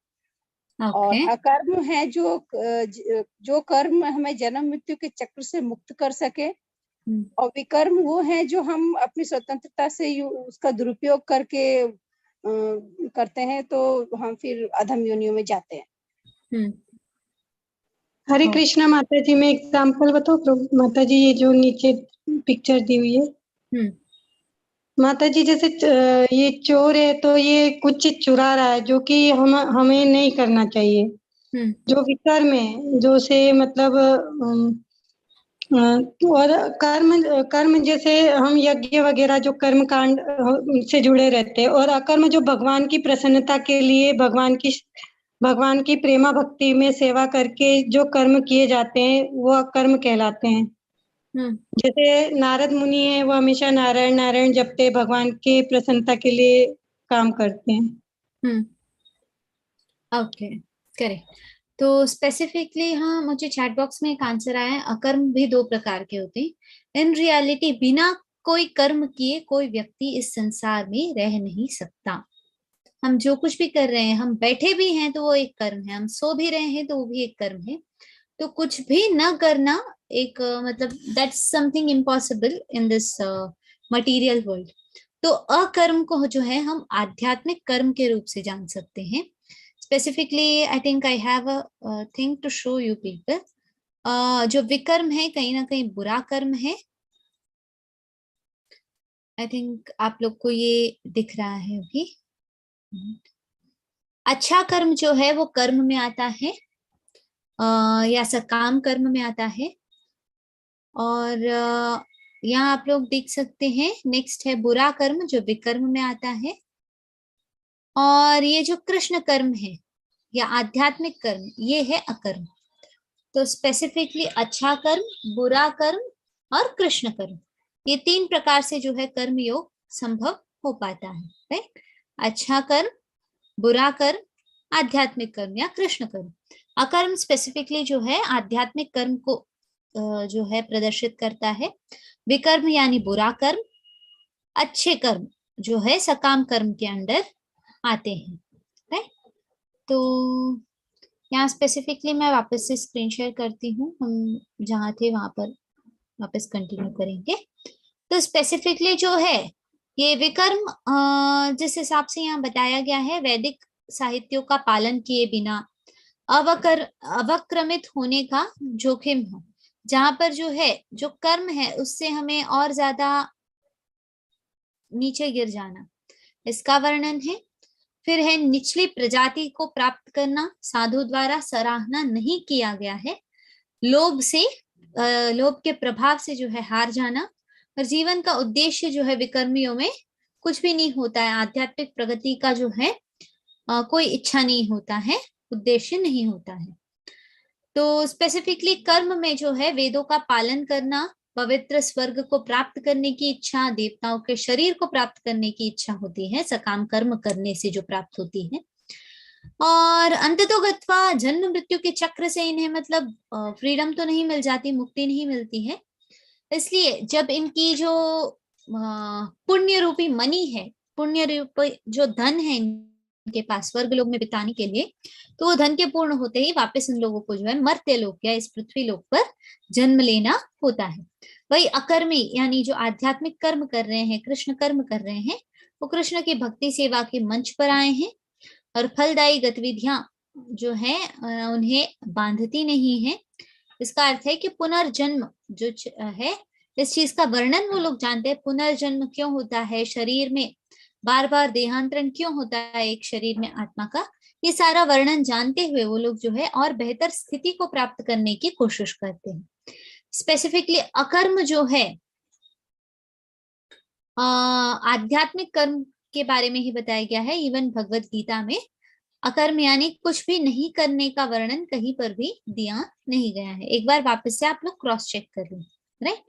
और अकर्म है जो कर्म हमें जन्म मृत्यु के चक्र से मुक्त कर सके। और विकर्म वो है जो हम अपनी स्वतंत्रता से उसका दुरुपयोग करके करते हैं, तो हम फिर अधम योनियों में जाते हैं। हरे कृष्णा माता जी, मैं एग्जाम्पल बताऊं माता जी? ये जो नीचे पिक्चर दी हुई है माता जी, जैसे ये चोर है तो ये कुछ चीज चुरा रहा है जो कि हमें नहीं करना चाहिए। जो विकर्म है, जो से मतलब और कर्म जैसे हम यज्ञ वगैरह जो कर्म कांड से जुड़े रहते हैं। और अकर्म जो भगवान की प्रसन्नता के लिए भगवान की प्रेमा भक्ति में सेवा करके जो कर्म किए जाते हैं वो अकर्म कहलाते हैं। जैसे नारद मुनि है, वो हमेशा नारायण नारायण जपते भगवान के प्रसन्नता के लिए काम करते हैं। Okay, correct. तो स्पेसिफिकली हाँ, मुझे चैट बॉक्स में एक आंसर आया है, अकर्म भी दो प्रकार के होते हैं। इन रियलिटी बिना कोई कर्म किए कोई व्यक्ति इस संसार में रह नहीं सकता। हम जो कुछ भी कर रहे हैं, हम बैठे भी हैं तो वो एक कर्म है, हम सो भी रहे हैं तो वो भी एक कर्म है। तो कुछ भी न करना एक मतलब that's something impossible in this material world. तो अकर्म को जो है हम आध्यात्मिक कर्म के रूप से जान सकते हैं। Specifically I think I have a thing to show you people. जो विकर्म है कहीं ना कहीं बुरा कर्म है। आई थिंक आप लोग को ये दिख रहा है अभी। अच्छा कर्म जो है वो कर्म में आता है या सकाम कर्म में आता है। और यहाँ आप लोग देख सकते हैं नेक्स्ट है बुरा कर्म जो विकर्म में आता है। और ये जो कृष्ण कर्म है या आध्यात्मिक कर्म ये है अकर्म। तो स्पेसिफिकली अच्छा कर्म, बुरा कर्म और कृष्ण कर्म। ये 3 प्रकार से जो है कर्म योग संभव हो पाता है, राइट। अच्छा कर्म, बुरा कर्म, आध्यात्मिक कर्म या कृष्ण कर्म। अकर्म स्पेसिफिकली जो है आध्यात्मिक कर्म को जो है प्रदर्शित करता है। विकर्म यानी बुरा कर्म, अच्छे कर्म जो है सकाम कर्म के अंडर आते हैं, राइट। तो यहाँ स्पेसिफिकली मैं वापस से स्क्रीन शेयर करती हूँ, हम जहाँ थे वहां पर वापस कंटिन्यू करेंगे। तो स्पेसिफिकली जो है ये विकर्म जिस हिसाब से यहाँ बताया गया है, वैदिक साहित्यों का पालन किए बिना अवक्रमित होने का जोखिम हो, जहां पर जो है जो कर्म है उससे हमें और ज्यादा नीचे गिर जाना, इसका वर्णन है। फिर है निचली प्रजाति को प्राप्त करना, साधु द्वारा सराहना नहीं किया गया है। लोभ के प्रभाव से जो है हार जाना, और जीवन का उद्देश्य जो है विकर्मियों में कुछ भी नहीं होता है, आध्यात्मिक प्रगति का जो है कोई इच्छा नहीं होता है, उद्देश्य नहीं होता है। तो स्पेसिफिकली कर्म में जो है वेदों का पालन करना, पवित्र स्वर्ग को प्राप्त करने की इच्छा, देवताओं के शरीर को प्राप्त करने की इच्छा होती है, सकाम कर्म करने से जो प्राप्त होती है। और अंततोगत्वा जन्म मृत्यु के चक्र से इन्हें मतलब फ्रीडम तो नहीं मिल जाती, मुक्ति नहीं मिलती है। इसलिए जब इनकी जो पुण्य रूपी मनी है, पुण्य रूपी जो धन है इनके पास स्वर्ग लोक में बिताने के लिए, तो वो धन के पूर्ण होते ही वापस इन लोगों को जो है मर्त्य लोक या इस पृथ्वी लोक पर जन्म लेना होता है। वही अकर्मी यानी जो आध्यात्मिक कर्म कर रहे हैं, कृष्ण कर्म कर रहे हैं, वो कृष्ण की भक्ति सेवा के मंच पर आए हैं, और फलदायी गतिविधियां जो है उन्हें बांधती नहीं है। इसका अर्थ है कि पुनर्जन्म जो है, इस चीज का वर्णन वो लोग जानते हैं, पुनर्जन्म क्यों होता है, शरीर में बार बार देहांतरण क्यों होता है एक शरीर में आत्मा का, ये सारा वर्णन जानते हुए वो लोग जो है और बेहतर स्थिति को प्राप्त करने की कोशिश करते हैं। स्पेसिफिकली अकर्म जो है आध्यात्मिक कर्म के बारे में ही बताया गया है। इवन भगवत गीता में अकर्म यानी कुछ भी नहीं करने का वर्णन कहीं पर भी दिया नहीं गया है। एक बार वापस से आप लोग क्रॉस चेक कर लें, राइट।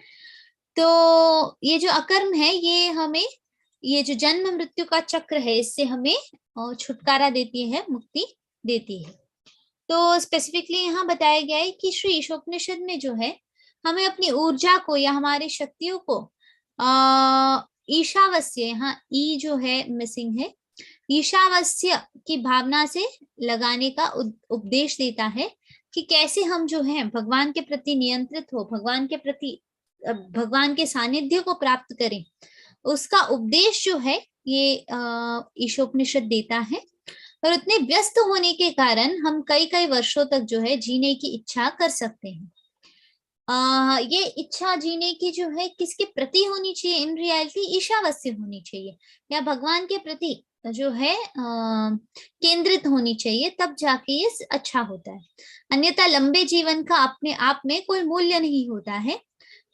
तो ये जो अकर्म है ये हमें ये जो जन्म मृत्यु का चक्र है इससे हमें छुटकारा देती है, मुक्ति देती है। तो स्पेसिफिकली यहाँ बताया गया है कि श्री ईशोपनिषद में जो है हमें अपनी ऊर्जा को या हमारी शक्तियों को ईशावास्य, यहाँ ई जो है मिसिंग है, ईशावास्य की भावना से लगाने का उपदेश देता है कि कैसे हम जो है भगवान के प्रति नियंत्रित हो, भगवान के सानिध्य को प्राप्त करें, उसका उपदेश जो है ये ईशोपनिषद देता है। और उतने व्यस्त होने के कारण हम कई कई वर्षों तक जो है जीने की इच्छा कर सकते हैं। ये इच्छा जीने की जो है किसके प्रति होनी चाहिए, इन रियलिटी ईशावास्य होनी चाहिए या भगवान के प्रति जो है केंद्रित होनी चाहिए, तब जाके ये अच्छा होता है। अन्यथा लंबे जीवन का अपने आप में कोई मूल्य नहीं होता है।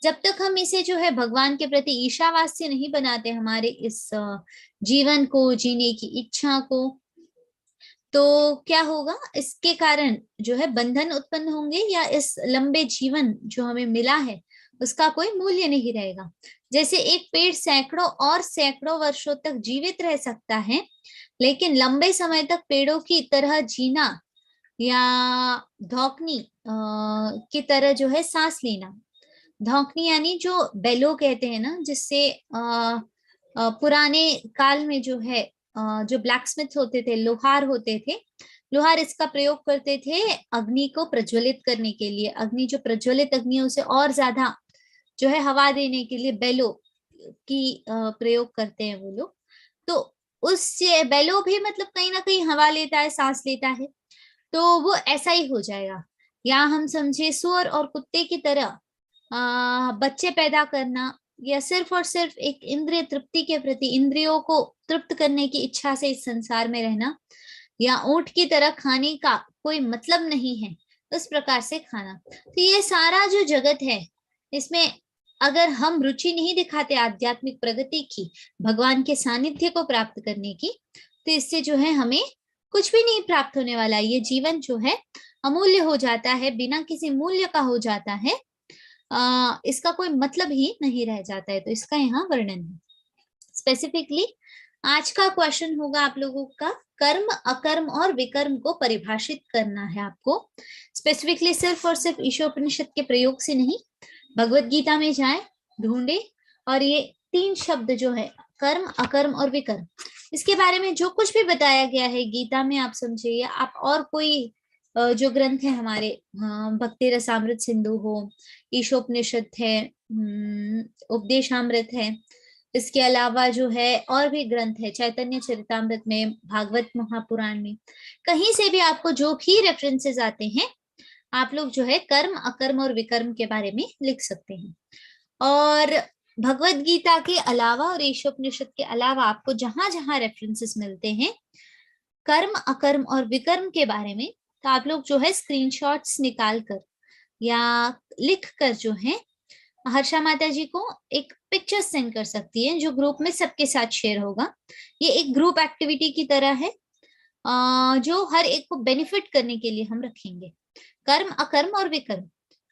जब तक हम इसे जो है भगवान के प्रति ईशावास्य नहीं बनाते हमारे इस जीवन को, जीने की इच्छा को, तो क्या होगा, इसके कारण जो है बंधन उत्पन्न होंगे या इस लंबे जीवन जो हमें मिला है उसका कोई मूल्य नहीं रहेगा। जैसे एक पेड़ सैकड़ों और सैकड़ों वर्षों तक जीवित रह सकता है, लेकिन लंबे समय तक पेड़ों की तरह जीना या धौकनी की तरह जो है सांस लेना, धौकनी यानी जो बेलो कहते हैं ना, जिससे पुराने काल में जो है जो ब्लैक स्मिथ होते थे, लोहार होते थे, लोहार इसका प्रयोग करते थे अग्नि को प्रज्वलित करने के लिए। अग्नि जो प्रज्वलित अग्नि है उसे और ज्यादा जो है हवा देने के लिए बेलो की प्रयोग करते हैं वो लोग। तो उससे बेलो भी मतलब कहीं ना कहीं हवा लेता है, सांस लेता है, तो वो ऐसा ही हो जाएगा। या हम समझे सुअर और कुत्ते की तरह बच्चे पैदा करना या सिर्फ और सिर्फ एक इंद्रिय तृप्ति के प्रति, इंद्रियों को तृप्त करने की इच्छा से इस संसार में रहना, या ऊंट की तरह खाने का कोई मतलब नहीं है, उस प्रकार से खाना। तो ये सारा जो जगत है इसमें अगर हम रुचि नहीं दिखाते आध्यात्मिक प्रगति की, भगवान के सानिध्य को प्राप्त करने की, तो इससे जो है हमें कुछ भी नहीं प्राप्त होने वाला। ये जीवन जो है अमूल्य हो जाता है, बिना किसी मूल्य का हो जाता है। इसका कोई मतलब ही नहीं रह जाता है, तो इसका यहाँ वर्णन है। स्पेसिफिकली आज का क्वेश्चन होगा आप लोगों का, कर्म अकर्म और विकर्म को परिभाषित करना है आपको। स्पेसिफिकली सिर्फ और सिर्फ ईशोपनिषद के प्रयोग से नहीं, भगवत गीता में जाए, ढूंढे, और ये 3 शब्द जो है कर्म अकर्म और विकर्म, इसके बारे में जो कुछ भी बताया गया है गीता में आप समझिए, या आप और कोई जो ग्रंथ है हमारे, भक्ति रसामृत सिंधु हो, ईशोपनिषद है, उपदेशामृत है, इसके अलावा जो है और भी ग्रंथ है, चैतन्य चरितामृत में, भागवत महापुराण में, कहीं से भी आपको जो भी रेफरेंसेस आते हैं, आप लोग जो है कर्म अकर्म और विकर्म के बारे में लिख सकते हैं। और भगवत गीता के अलावा और ईशोपनिषद के अलावा आपको जहां जहां रेफरेंसेस मिलते हैं कर्म अकर्म और विकर्म के बारे में, तो आप लोग जो है स्क्रीनशॉट्स निकाल कर या लिख कर जो है हर्षा माता जी को एक पिक्चर सेंड कर सकती है, जो ग्रुप में सबके साथ शेयर होगा। ये एक ग्रुप एक्टिविटी की तरह है, जो हर एक को बेनिफिट करने के लिए हम रखेंगे। कर्म अकर्म और विकर्म,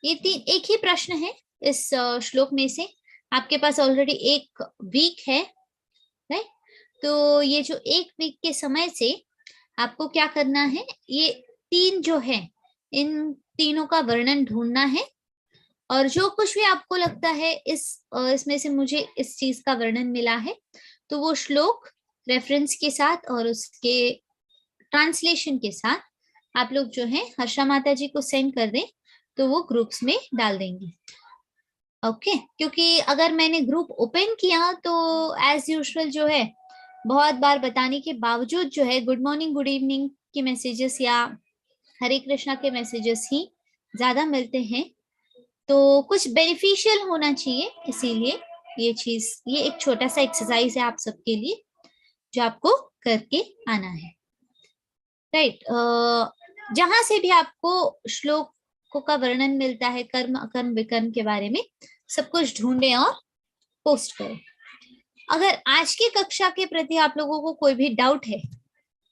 ये 3 एक ही प्रश्न है इस श्लोक में से। आपके पास ऑलरेडी 1 वीक है, राइट? तो ये जो 1 वीक के समय से आपको क्या करना है, ये 3 जो है, इन तीनों का वर्णन ढूंढना है, और जो कुछ भी आपको लगता है इसमें से मुझे इस चीज का वर्णन मिला है, तो वो श्लोक रेफरेंस के साथ और उसके ट्रांसलेशन के साथ आप लोग जो है हर्षा माता जी को सेंड कर दें, तो वो ग्रुप्स में डाल देंगे। ओके, क्योंकि अगर मैंने ग्रुप ओपन किया तो एज यूजुअल जो है बहुत बार बताने के बावजूद जो है गुड मॉर्निंग गुड इवनिंग के मैसेजेस या हरे कृष्णा के मैसेजेस ही ज्यादा मिलते हैं, तो कुछ बेनिफिशियल होना चाहिए, इसीलिए ये एक छोटा सा एक्सरसाइज है आप सबके लिए, जो आपको करके आना है, राइट? जहां से भी आपको श्लोकों का वर्णन मिलता है कर्म अकर्म विकर्म के बारे में, सब कुछ ढूंढें और पोस्ट करें। अगर आज की कक्षा के प्रति आप लोगों को कोई भी डाउट है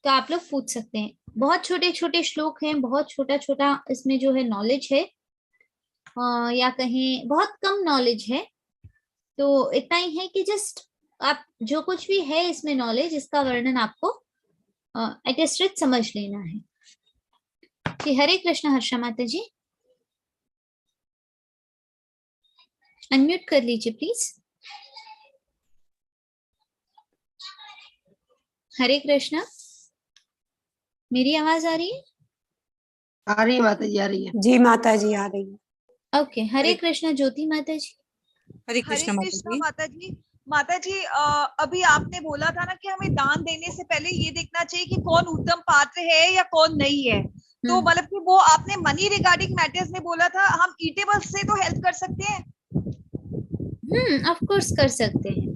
तो आप लोग पूछ सकते हैं। बहुत छोटे छोटे श्लोक हैं, बहुत छोटा छोटा इसमें जो है नॉलेज है, या कहीं बहुत कम नॉलेज है, तो इतना ही है कि जस्ट आप जो कुछ भी है इसमें नॉलेज, इसका वर्णन आपको एटस्ट्रेट समझ लेना है। कि हरे कृष्ण हर्षा माता जी, अनम्यूट कर लीजिए प्लीज। हरे कृष्णा, मेरी आवाज आ रही है? आ रही है माता जी, आ रही है जी माता जी, आ रही है। ओके, हरे कृष्णा ज्योति माता जी। हरे कृष्णा माता जी। माता जी, अभी आपने बोला था ना कि हमें दान देने से पहले ये देखना चाहिए कि कौन उत्तम पात्र है या कौन नहीं है, तो मतलब कि वो आपने मनी रिगार्डिंग मैटर्स में बोला था, हम ईटेबल्स से तो हेल्प कर सकते हैं? ऑफ कोर्स कर सकते हैं,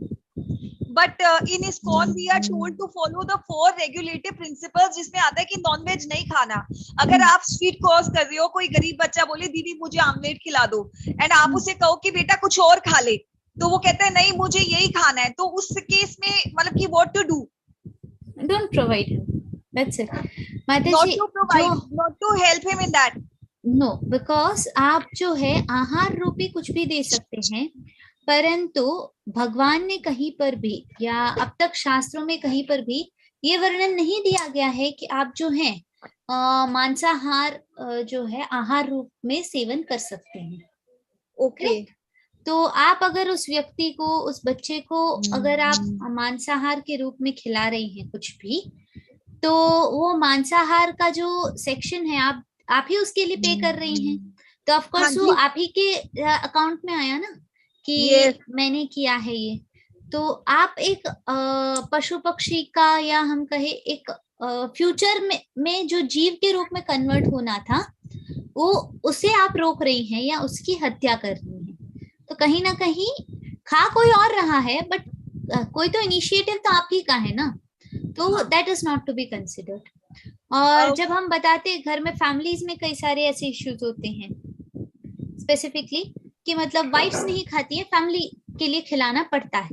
but in ISKCON we are told to follow the 4 regulative principles, जिसमें आता है कि नॉनवेज नहीं खाना। अगर आप स्वीट कॉज कर रहे हो, कोई गरीब बच्चा बोले दीदी मुझे आमलेट खिला दो, एंड आप उसे कहो कि बेटा कुछ और खा ले, तो वो कहता है नहीं मुझे यही खाना है, तो उस केस में मतलब कि what to do? Don't provide him, that's it माता जी। Not to help him in that, no, because आप जो है आहार रूपी कुछ भी दे सकते हैं, परंतु भगवान ने कहीं पर भी या अब तक शास्त्रों में कहीं पर भी ये वर्णन नहीं दिया गया है कि आप जो है मांसाहार जो है आहार रूप में सेवन कर सकते हैं। ओके, तो आप अगर उस व्यक्ति को, उस बच्चे को अगर आप मांसाहार के रूप में खिला रही हैं कुछ भी, तो वो मांसाहार का जो सेक्शन है आप ही उसके लिए पे कर रही हैं, तो ऑफ कोर्स वो आप ही के अकाउंट में आया ना कि मैंने किया है ये। तो आप एक पशु पक्षी का या हम कहे एक फ्यूचर में जो जीव के रूप में कन्वर्ट होना था, वो उसे आप रोक रही हैं या उसकी हत्या कर रही हैं। तो कहीं ना कहीं खा कोई और रहा है, बट कोई तो इनिशिएटिव तो आप ही का है ना, तो that is not to be considered. और जब हम बताते हैं घर में फैमिलीज में कई सारे ऐसे इश्यूज होते हैं स्पेसिफिकली कि मतलब वाइफ्स नहीं खाती है, फैमिली के लिए खिलाना पड़ता है,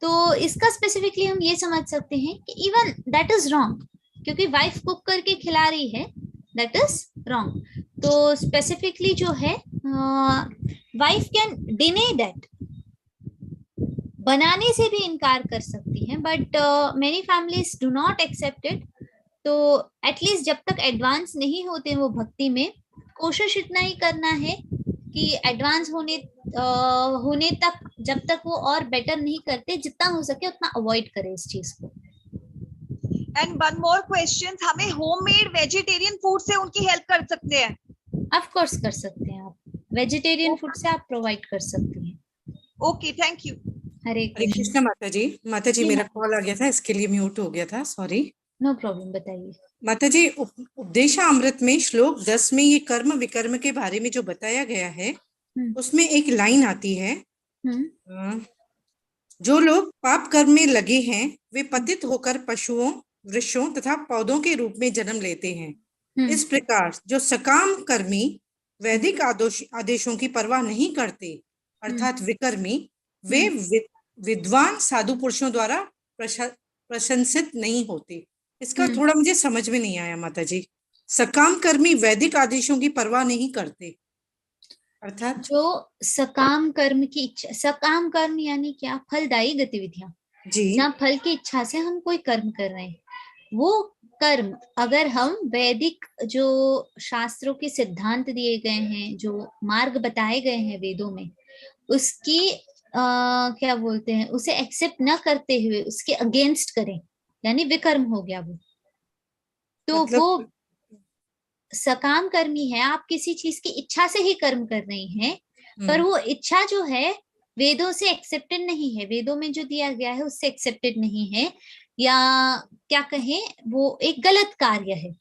तो इसका स्पेसिफिकली हम ये समझ सकते हैं कि इवन दैट इज रॉन्ग, क्योंकि वाइफ कुक करके खिला रही है, दैट इज रॉन्ग। तो स्पेसिफिकली जो है वाइफ कैन डिने दैट, बनाने से भी इनकार कर सकती हैं, but many families do not accept it. तो एटलीस्ट जब तक एडवांस नहीं होते वो भक्ति में, कोशिश इतना ही करना है कि एडवांस होने तक, जब तक वो और बेटर नहीं करते, जितना हो सके उतना अवॉइड करें इस चीज को। एंड वन मोर क्वेश्चन, हमें होममेड वेजिटेरियन फूड से उनकी हेल्प कर सकते हैं? ऑफ कोर्स कर सकते हैं, आप वेजिटेरियन फूड से आप प्रोवाइड कर सकती हैं। Okay, thank you. Hare Krishna माता जी। माता जी, मेरा कॉल आ गया था, इसके लिए म्यूट हो गया था, सॉरी। नो प्रॉब्लम, बताइए। माता जी, उपदेशामृत में श्लोक 10 में ये कर्म विकर्म के बारे में जो बताया गया है, उसमें एक लाइन आती है, जो लोग पाप कर्म में लगे हैं वे पतित होकर पशुओं, वृक्षों तथा पौधों के रूप में जन्म लेते हैं। इस प्रकार जो सकाम कर्मी वैदिक आदेशों की परवाह नहीं करते, अर्थात विकर्मी, वे विद्वान साधु पुरुषों द्वारा प्रशंसित नहीं होते। इसका थोड़ा मुझे समझ में नहीं आया माता जी। सकाम कर्मी वैदिक आदेशों की परवाह नहीं करते, अर्थात जो सकाम कर्म की इच्छा, सकाम कर्म यानी क्या? फलदायी गतिविधियां जी, ना, फल की इच्छा से हम कोई कर्म कर रहे हैं, वो कर्म अगर हम वैदिक जो शास्त्रों के सिद्धांत दिए गए हैं, जो मार्ग बताए गए हैं वेदों में, उसकी क्या बोलते हैं, उसे एक्सेप्ट न करते हुए उसके अगेंस्ट करें, यानी विकर्म हो गया वो। तो मतलब वो सकाम कर्मी है, आप किसी चीज की इच्छा से ही कर्म कर रही हैं, पर वो इच्छा जो है वेदों से एक्सेप्टेड नहीं है, वेदों में जो दिया गया है उससे एक्सेप्टेड नहीं है, या क्या कहें, वो एक गलत कार्य है,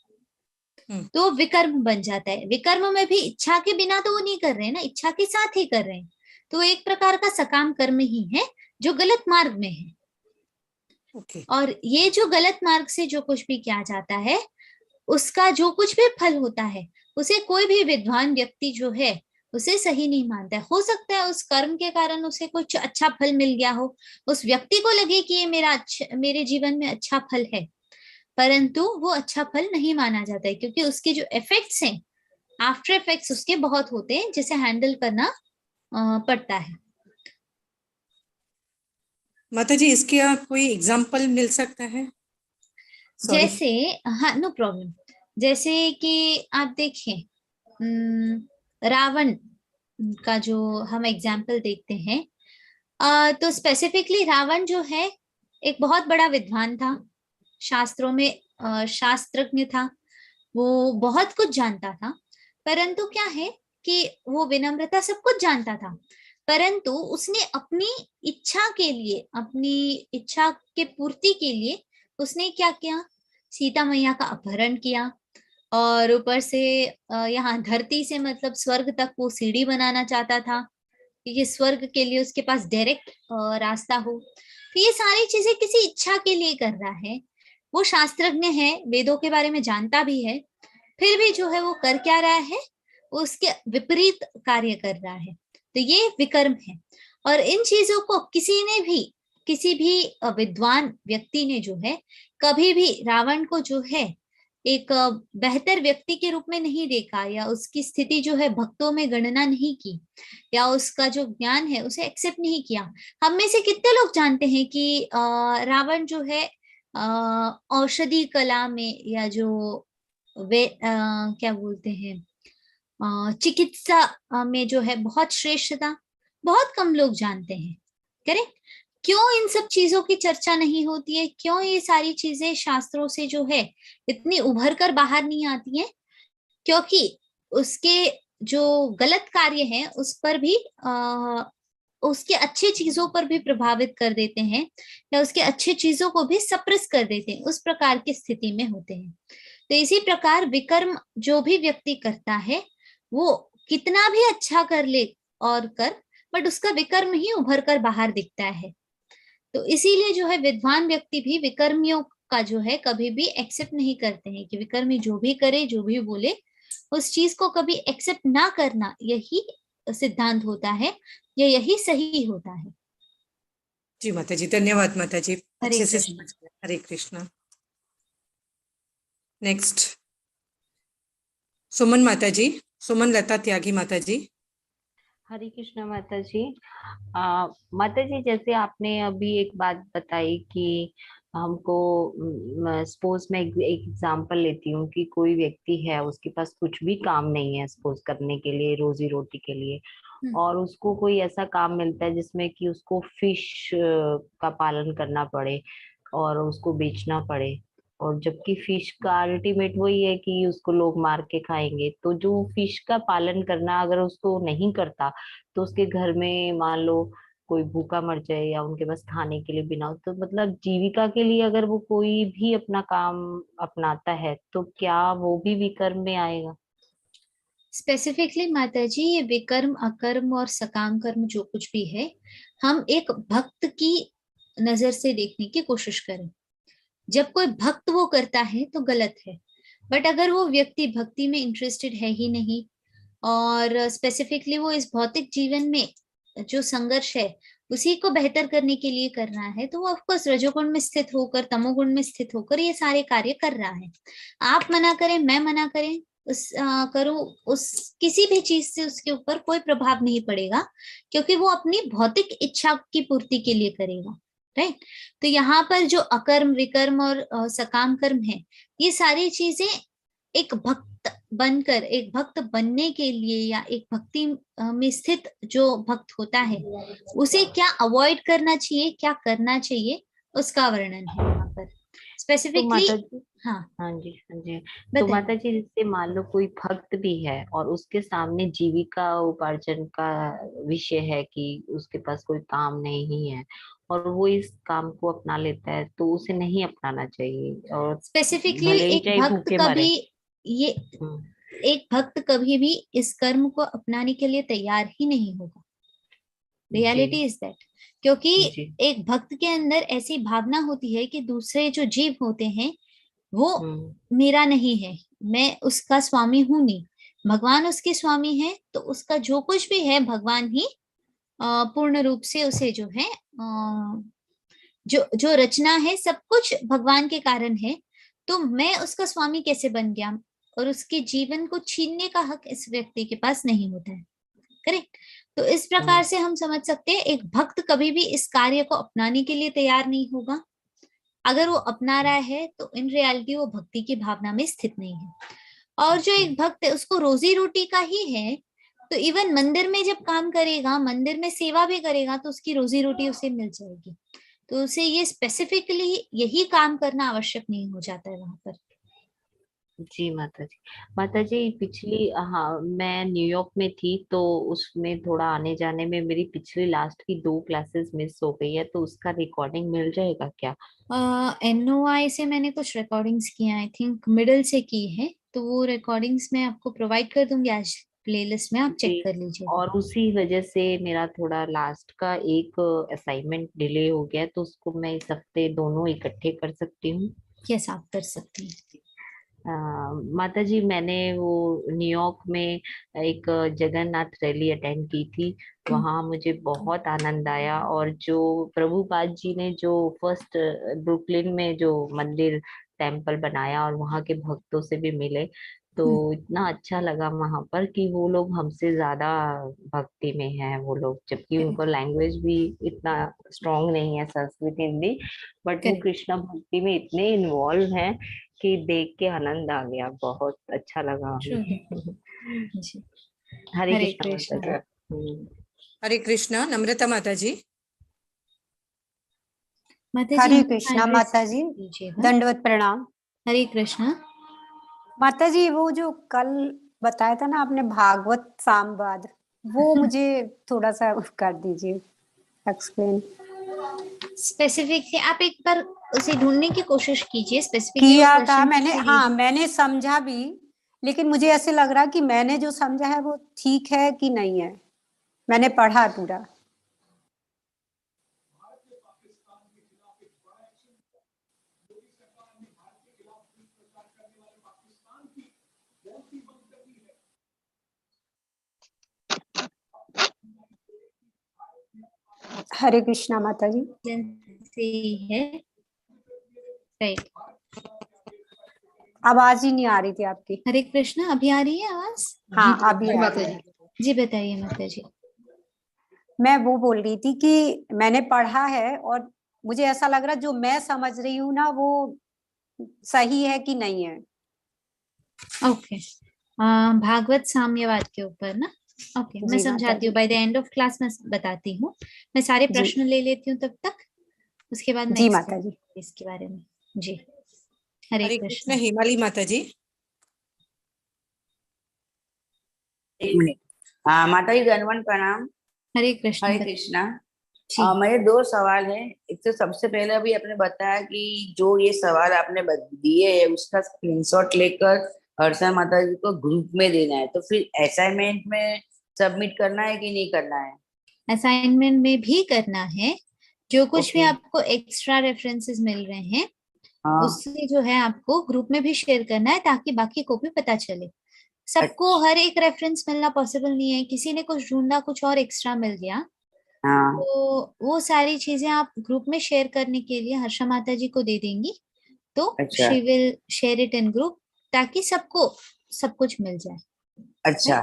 तो विकर्म बन जाता है। विकर्म में भी इच्छा के बिना तो वो नहीं कर रहे हैं ना, इच्छा के साथ ही कर रहे हैं, तो एक प्रकार का सकाम कर्म ही है जो गलत मार्ग में है। और ये जो गलत मार्ग से जो कुछ भी किया जाता है, उसका जो कुछ भी फल होता है, उसे कोई भी विद्वान व्यक्ति जो है उसे सही नहीं मानता है। हो सकता है उस कर्म के कारण उसे कुछ अच्छा फल मिल गया हो, उस व्यक्ति को लगे कि ये मेरे जीवन में अच्छा फल है, परंतु वो अच्छा फल नहीं माना जाता है, क्योंकि उसके जो इफेक्ट्स हैं, आफ्टर इफेक्ट्स उसके बहुत होते हैं, जिसे हैंडल करना पड़ता है। माता जी, इसके कोई एग्जाम्पल मिल सकता है? जैसे, हाँ, नो प्रॉब्लम। जैसे कि आप देखें, रावण का जो हम एग्जाम्पल देखते हैं, तो स्पेसिफिकली रावण जो है एक बहुत बड़ा विद्वान था, शास्त्रों में शास्त्रज्ञ था, वो बहुत कुछ जानता था, परंतु क्या है कि वो विनम्रता सब कुछ जानता था, परंतु उसने अपनी इच्छा के लिए, अपनी इच्छा के पूर्ति के लिए उसने क्या किया, सीता मैया का अपहरण किया, और ऊपर से यहाँ धरती से मतलब स्वर्ग तक वो सीढ़ी बनाना चाहता था, क्योंकि स्वर्ग के लिए उसके पास डायरेक्ट रास्ता हो। तो ये सारी चीजें किसी इच्छा के लिए कर रहा है। वो शास्त्रज्ञ है, वेदों के बारे में जानता भी है, फिर भी जो है वो कर क्या रहा है, वो उसके विपरीत कार्य कर रहा है, तो ये विकर्म है। और इन चीजों को किसी भी विद्वान व्यक्ति ने जो है कभी भी रावण को जो है एक बेहतर व्यक्ति के रूप में नहीं देखा, या उसकी स्थिति जो है भक्तों में गणना नहीं की, या उसका जो ज्ञान है उसे एक्सेप्ट नहीं किया। हम में से कितने लोग जानते हैं कि रावण जो है औषधि कला में, या जो वे क्या बोलते हैं, चिकित्सा में जो है बहुत श्रेष्ठ था, बहुत कम लोग जानते हैं। करेक्ट? क्यों इन सब चीजों की चर्चा नहीं होती है? क्यों ये सारी चीजें शास्त्रों से जो है इतनी उभर कर बाहर नहीं आती हैं? क्योंकि उसके जो गलत कार्य हैं उस पर भी उसके अच्छे चीजों पर भी प्रभावित कर देते हैं, या उसके अच्छे चीजों को भी सप्रेस कर देते हैं, उस प्रकार की स्थिति में होते हैं। तो इसी प्रकार विकर्म जो भी व्यक्ति करता है, वो कितना भी अच्छा कर ले और बट उसका विकर्म ही उभर कर बाहर दिखता है। तो इसीलिए जो है विद्वान व्यक्ति भी विकर्मियों का जो है कभी भी एक्सेप्ट नहीं करते हैं, कि विकर्मी जो भी करे, जो भी बोले, उस चीज को कभी एक्सेप्ट ना करना, यही सिद्धांत होता है, या यही सही होता है। जी माता जी, धन्यवाद माता जी, अच्छे से कृष्ण। समझ गए। हरे कृष्णा। नेक्स्ट सुमन माता जी, सुमन लता त्यागी माता जी। हरे कृष्णा माता जी। माता जी, जैसे आपने अभी एक बात बताई कि हमको, सपोज मैं एक एग्जांपल लेती हूँ कि कोई व्यक्ति है, उसके पास कुछ भी काम नहीं है सपोज करने के लिए, रोजी रोटी के लिए, और उसको कोई ऐसा काम मिलता है जिसमें कि उसको फिश का पालन करना पड़े और उसको बेचना पड़े, और जबकि फिश का अल्टीमेट वही है कि उसको लोग मार के खाएंगे। तो जो फिश का पालन करना अगर उसको नहीं करता, तो उसके घर में मान लो कोई भूखा मर जाए या उनके पास खाने के लिए बिना हो, तो मतलब जीविका के लिए अगर वो कोई भी अपना काम अपनाता है तो क्या वो भी विकर्म में आएगा? स्पेसिफिकली माता जी, ये विकर्म, अकर्म और सकाम कर्म जो कुछ भी है, हम एक भक्त की नजर से देखने की कोशिश करें। जब कोई भक्त वो करता है तो गलत है, बट अगर वो व्यक्ति भक्ति में इंटरेस्टेड है ही नहीं और स्पेसिफिकली वो इस भौतिक जीवन में जो संघर्ष है उसी को बेहतर करने के लिए कर रहा है, तो वो ऑफकोर्स रजोगुण में स्थित होकर, तमोगुण में स्थित होकर ये सारे कार्य कर रहा है। आप मना करें, मैं मना करें, करूं, उस किसी भी चीज से उसके ऊपर कोई प्रभाव नहीं पड़ेगा, क्योंकि वो अपनी भौतिक इच्छा की पूर्ति के लिए करेगा। राइट। तो यहाँ पर जो अकर्म, विकर्म और सकाम कर्म है, ये सारी चीजें एक भक्त बनकर, एक भक्त बनने के लिए या एक भक्ति में स्थित जो भक्त होता है उसे क्या अवॉइड करना चाहिए, क्या करना चाहिए, उसका वर्णन है यहाँ पर स्पेसिफिकली। हाँ हाँ जी, हाँ जी। तो माता जी, जैसे मान लो कोई भक्त भी है और उसके सामने जीविका उपार्जन का विषय है कि उसके पास कोई काम नहीं है और वो इस काम को अपना लेता है, तो उसे नहीं अपनाना चाहिए। और स्पेसिफिकली एक भक्त कभी भी इस कर्म को अपनाने के लिए तैयार ही नहीं होगा। रियलिटी इज दैट, क्योंकि एक भक्त के अंदर ऐसी भावना होती है कि दूसरे जो जीव होते हैं वो मेरा नहीं है, मैं उसका स्वामी हूं नहीं, भगवान उसके स्वामी है, तो उसका जो कुछ भी है भगवान ही पूर्ण रूप से उसे जो है जो जो रचना है सब कुछ भगवान के कारण है, तो मैं उसका स्वामी कैसे बन गया, और उसके जीवन को छीनने का हक इस व्यक्ति के पास नहीं होता है। करेक्ट। तो इस प्रकार से हम समझ सकते हैं एक भक्त कभी भी इस कार्य को अपनाने के लिए तैयार नहीं होगा। अगर वो अपना रहा है तो इन रियलिटी वो भक्ति की भावना में स्थित नहीं है। और जो एक भक्त है उसको रोजी रोटी का ही है, तो इवन मंदिर में जब काम करेगा, मंदिर में सेवा भी करेगा, तो उसकी रोजी रोटी उसे मिल जाएगी। तो उसे ये स्पेसिफिकली यही काम करना आवश्यक नहीं हो जाता है वहां पर। जी माता जी। माता जी, पिछली, हाँ, मैं न्यूयॉर्क में थी, तो उसमें थोड़ा आने जाने में मेरी पिछली लास्ट की 2 क्लासेस मिस हो गई है, तो उसका रिकॉर्डिंग मिल जाएगा क्या? NOI से मैंने कुछ रिकॉर्डिंग्स की हैं, आई थिंक मिडिल से की है, तो वो रिकॉर्डिंग्स मैं आपको प्रोवाइड कर दूंगी आज प्लेलिस्ट में, आप चेक कर लीजिए। और उसी वजह से मेरा थोड़ा लास्ट का एक असाइनमेंट डिले हो गया, तो उसको मैं इस हफ्ते दोनों इकट्ठे कर सकती हूँ? यस, आप कर सकती हैं। माता जी, मैंने वो न्यूयॉर्क में एक जगन्नाथ रैली अटेंड की थी, वहां मुझे बहुत आनंद आया। और जो प्रभुपाद जी ने जो फर्स्ट ब्रुकलिन में जो मंदिर टेम्पल बनाया और वहां के भक्तों से भी मिले, तो इतना अच्छा लगा वहां पर कि वो लोग हमसे ज्यादा भक्ति में हैं वो लोग, जबकि उनको लैंग्वेज भी इतना स्ट्रांग नहीं है, संस्कृत हिंदी, बट वो कृष्णा भक्ति में इतने इन्वॉल्व हैं कि देख के आनंद आ गया, बहुत अच्छा लगा। हरे कृष्णा। हरे कृष्णा। नम्रता माता जी। हरे कृष्णा माता जी, दंडवत प्रणाम। हरे कृष्णा माता जी। वो जो कल बताया था ना आपने भागवत सामवाद, वो मुझे थोड़ा सा कर दीजिए एक्सप्लेन। स्पेसिफिक है, आप एक बार उसे ढूंढने की कोशिश कीजिए। स्पेसिफिक किया था मैंने, हाँ मैंने समझा भी, लेकिन मुझे ऐसे लग रहा कि मैंने जो समझा है वो ठीक है कि नहीं है। मैंने पढ़ा पूरा। हरे कृष्णा माता जी। है राइट। आवाज ही नहीं आ रही थी आपकी। हरे कृष्णा, अभी आ रही है आवाज? हाँ अभी माता जी। जी बताइए माता जी। मैं वो बोल रही थी कि मैंने पढ़ा है और मुझे ऐसा लग रहा है जो मैं समझ रही हूँ ना वो सही है कि नहीं है। ओके, भागवत साम्यवाद के ऊपर ना। ओके, मैं जी समझाती हूँ, माता by the end of class मैं बताती हूँ। मैं सारे जी। प्रश्न ले लेती हूँ तब तक, उसके बाद मैं जी explain माता जी। करूंगी इसके बारे में। जी, हरे हरे कृष्ण। कृष्ण। हिमाली माता जी। एक मिनट। माता जी दंडवत प्रणाम। हरे कृष्ण। हरे कृष्णा। जी, मेरे दो सवाल हैं। एक तो सबसे पहले अभी आपने बताया कि जो ये सवाल आपने दिए है उसका स्क्रीनशॉट लेकर हर्षा माता जी को ग्रुप में देना है, तो फिर असाइनमेंट में सबमिट करना है कि नहीं करना है? असाइनमेंट में भी करना है। जो कुछ भी ओके। आपको एक्स्ट्रा रेफरेंसेस मिल रहे हैं हाँ। उससे जो है आपको ग्रुप में भी शेयर करना है, ताकि बाकी को भी पता चले। सबको हर एक रेफरेंस मिलना पॉसिबल नहीं है, किसी ने कुछ ढूंढा, कुछ और एक्स्ट्रा मिल गया, हाँ। तो वो सारी चीजें आप ग्रुप में शेयर करने के लिए हर्षा माता जी को दे देंगी, तो अच्छा। She will share it in group, ताकि सबको सब कुछ मिल जाए। अच्छा,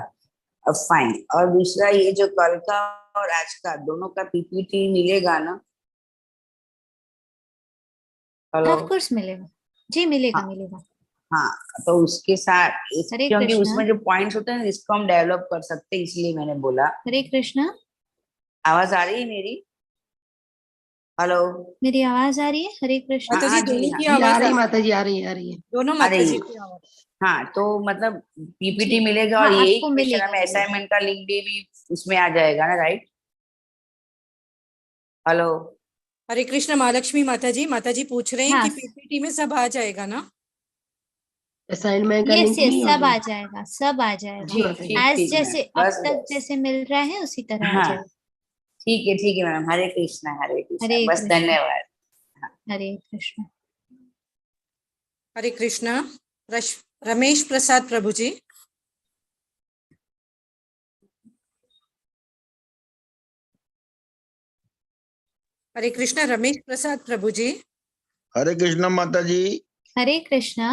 अब फाइन। और दूसरा, ये जो कल का और आज का दोनों का पीपीटी मिलेगा ना? हेलो। ऑफ कोर्स मिलेगा जी, मिलेगा हाँ। मिलेगा। हाँ, तो उसके साथ हरे क्योंकि कृष्णा। उसमें जो पॉइंट्स होते हैं इसको हम डेवलप कर सकते हैं, इसलिए मैंने बोला। हरे कृष्णा। आवाज आ रही है मेरी? हेलो। मेरी आवाज आ रही है? हरे कृष्ण। माता जी हाँ जी, दोनों हाँ की जी आ आवाज रही आ माता जी, आ रही है, आ रही है। दोनों आ माता रही जी है। की आवाज। हाँ, तो मतलब पीपीटी जी, मिलेगा हाँ और यही आपको क्वेश्चन मिलेगा हमें मिलेगा। असाइनमेंट का लिंक भी उसमें आ जाएगा ना, राइट? हेलो। हरे कृष्ण। महालक्ष्मी माता जी पूछ रहे हैं हाँ, कि पीपीटी में सब आ जाएगा ना? असाइनमेंट का यस लिंक यस, नहीं सब आ होगा? जाएगा, सब आ जाएगा। जी ठीक माता जी। ठीक एज ठीक मैम, जैसे अब बस तक बस। जैसे मिल रहा है उसी तरह आ हाँ, जाएगा। ठीक है मैम। हरे कृष्णा, हरे कृष्णा, हरे बस कृष्ण। धन्यवाद। हरे कृष्ण। हरे कृष्णा। रमेश प्रसाद प्रभु जी। हरे कृष्णा। रमेश प्रसाद प्रभु जी। हरे कृष्णा माता जी। हरे कृष्णा।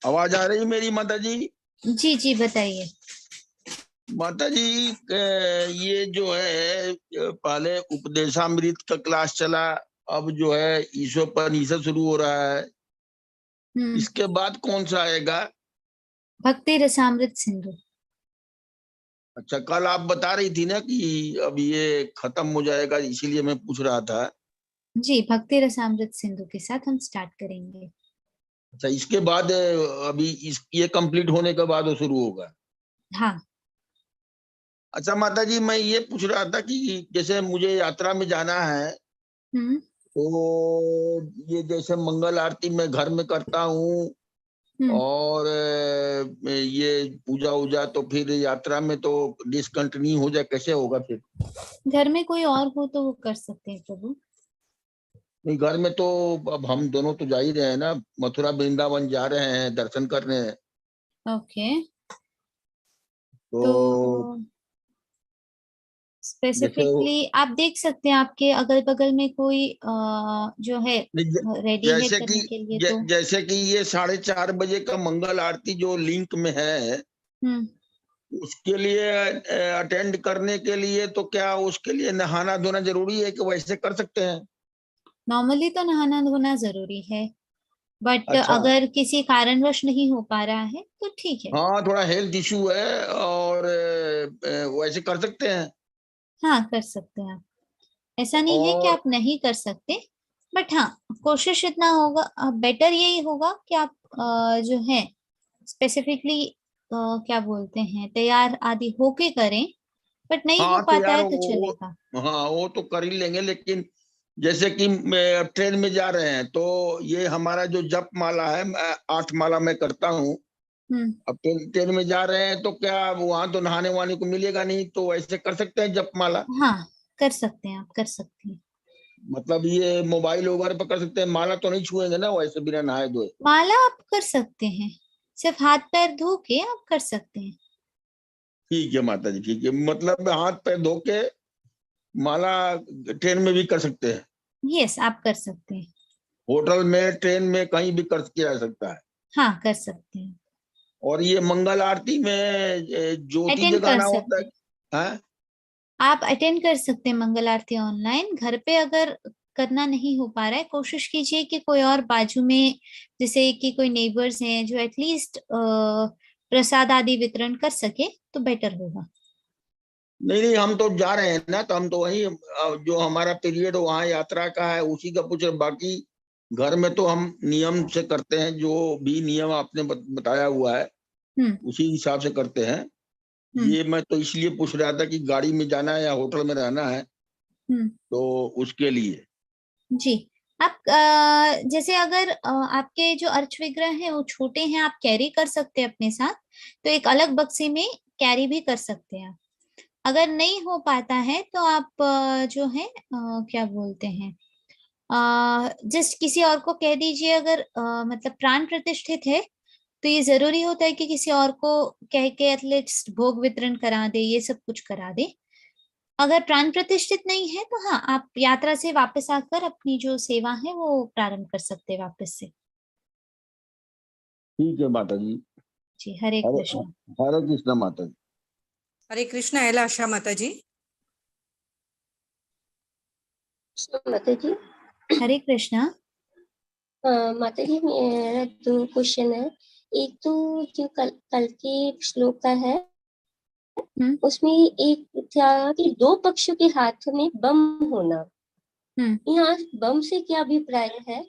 आवाज आ रही मेरी माता जी? जी जी, बताइए। माता जी, ये जो है पहले उपदेशामृत का क्लास चला, अब जो है ईशोपनिषद शुरू हो रहा है, इसके बाद कौन सा आएगा? भक्ति रसामृत सिंधु। अच्छा, कल आप बता रही थी ना कि अब ये खत्म हो जाएगा, इसीलिए मैं पूछ रहा था। जी, भक्ति रसामृत सिंधु के साथ हम स्टार्ट करेंगे। अच्छा, इसके बाद अभी ये कंप्लीट होने के बाद वो शुरू होगा? हाँ। अच्छा माता जी, मैं ये पूछ रहा था कि जैसे मुझे यात्रा में जाना है, तो ये जैसे मंगल आरती मैं घर में करता हूँ और ये पूजा उजा, तो फिर यात्रा में तो डिसकंटिन्यू हो जाए, कैसे होगा फिर? घर में कोई और हो तो वो कर सकते हैं प्रभु। नहीं, घर में तो अब हम दोनों तो जा ही रहे हैं ना, मथुरा वृंदावन जा रहे हैं, दर्शन करने। ओके, तो स्पेसिफिकली आप देख सकते हैं आपके अगल बगल में कोई जो है रेडी है जैसे कि करने के लिए तो। जैसे कि ये 4:30 बजे का मंगल आरती जो लिंक में है, उसके लिए अटेंड करने के लिए तो क्या उसके लिए नहाना धोना जरूरी है कि वैसे कर सकते हैं? नॉर्मली तो नहाना धोना जरूरी है, बट अच्छा। अगर किसी कारणवश नहीं हो पा रहा है तो ठीक है। हाँ, थोड़ा हेल्थ इशू है और वैसे कर सकते हैं। हाँ, कर सकते हैं आप, ऐसा नहीं है कि और आप नहीं कर सकते, बट हाँ कोशिश इतना होगा, बेटर यही होगा कि आप जो है स्पेसिफिकली क्या बोलते हैं तैयार आदि होके करें, बट नहीं हो हाँ, तो पाता यार है तो चलेगा। हाँ वो तो कर ही लेंगे, लेकिन जैसे कि ट्रेन में जा रहे हैं तो ये हमारा जो जप माला है, 8 माला मैं करता हूँ। अब ट्रेन में जा रहे हैं तो क्या वहां तो नहाने वहाने को मिलेगा नहीं, तो ऐसे कर सकते हैं जप माला? हाँ, कर सकते हैं, आप कर सकते हैं। मतलब ये मोबाइल वगैरह पर कर सकते हैं, माला तो नहीं छुएंगे ना वैसे बिना नहाए धोए? माला आप कर सकते हैं, सिर्फ हाथ पैर धो के आप कर सकते हैं। ठीक है माता जी, ठीक है। मतलब हाथ पैर धो के माला ट्रेन में भी कर सकते हैं? यस, आप कर सकते हैं। होटल में, ट्रेन में, कहीं भी कर किया जा सकता है? हाँ, कर सकते हैं। और ये मंगल आरती में ज्योति अटेंड कर जगाना होता सकते है? हैं, हाँ? आप अटेंड कर सकते हैं मंगल आरती ऑनलाइन। घर पे अगर करना नहीं हो पा रहा है, कोशिश कीजिए कि कोई और बाजू में, जैसे कि कोई नेबर्स हैं जो एटलीस्ट प्रसाद आदि वितरण कर सके तो बेटर होगा। नहीं, हम तो जा रहे हैं ना, तो हम तो वही जो हमारा पीरियड वहाँ यात्रा का है उसी का पूछ रहे। बाकी घर में तो हम नियम से करते हैं, जो भी नियम आपने बताया हुआ है उसी हिसाब से करते हैं। ये मैं तो इसलिए पूछ रहा था कि गाड़ी में जाना है या होटल में रहना है, तो उसके लिए। जी, आप जैसे अगर आपके जो अर्च विग्रह हैं वो छोटे हैं, आप कैरी कर सकते हैं अपने साथ, तो एक अलग बक्से में कैरी भी कर सकते हैं। अगर नहीं हो पाता है तो आप जो है क्या बोलते हैं, जस्ट किसी और को कह दीजिए। अगर मतलब प्राण प्रतिष्ठित है तो ये जरूरी होता है कि किसी और को कह के एटलीस्ट भोग वितरण करा दे, ये सब कुछ करा दे। अगर प्राण प्रतिष्ठित नहीं है तो हाँ, आप यात्रा से वापस आकर अपनी जो सेवा है वो प्रारंभ कर सकते हैं वापस से। ठीक है माता जी। जी, हरे कृष्ण। हरे कृष्ण माता जी। हरे कृष्ण। एला आशा माता जी। माता जी। हरे कृष्णा। माता जी, मेरा 2 क्वेश्चन है। एक तो जो कल के श्लोक का है, उसमें एक था कि 2 पक्षों के हाथ में बम होना। यहाँ बम से क्या अभिप्राय है?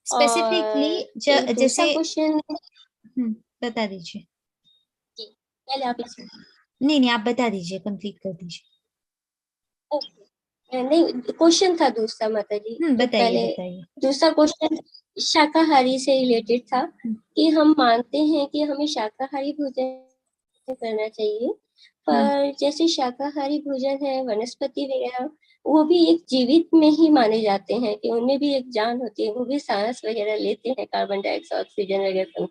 स्पेसिफिकली जैसे क्वेश्चन बता दीजिए। पहले आप नहीं, आप बता दीजिए, कंप्लीट कर दीजिए। नहीं, क्वेश्चन था दूसरा माता जी। बताइए। दूसरा क्वेश्चन शाकाहारी से रिलेटेड था कि हम मानते हैं कि हमें शाकाहारी भोजन करना चाहिए, पर जैसे शाकाहारी भोजन है, वनस्पति वगैरह, वो भी एक जीवित में ही माने जाते हैं कि उनमें भी एक जान होती है, वो भी सांस वगैरह लेते हैं, कार्बन डाइऑक्साइड, ऑक्सीजन वगैरह।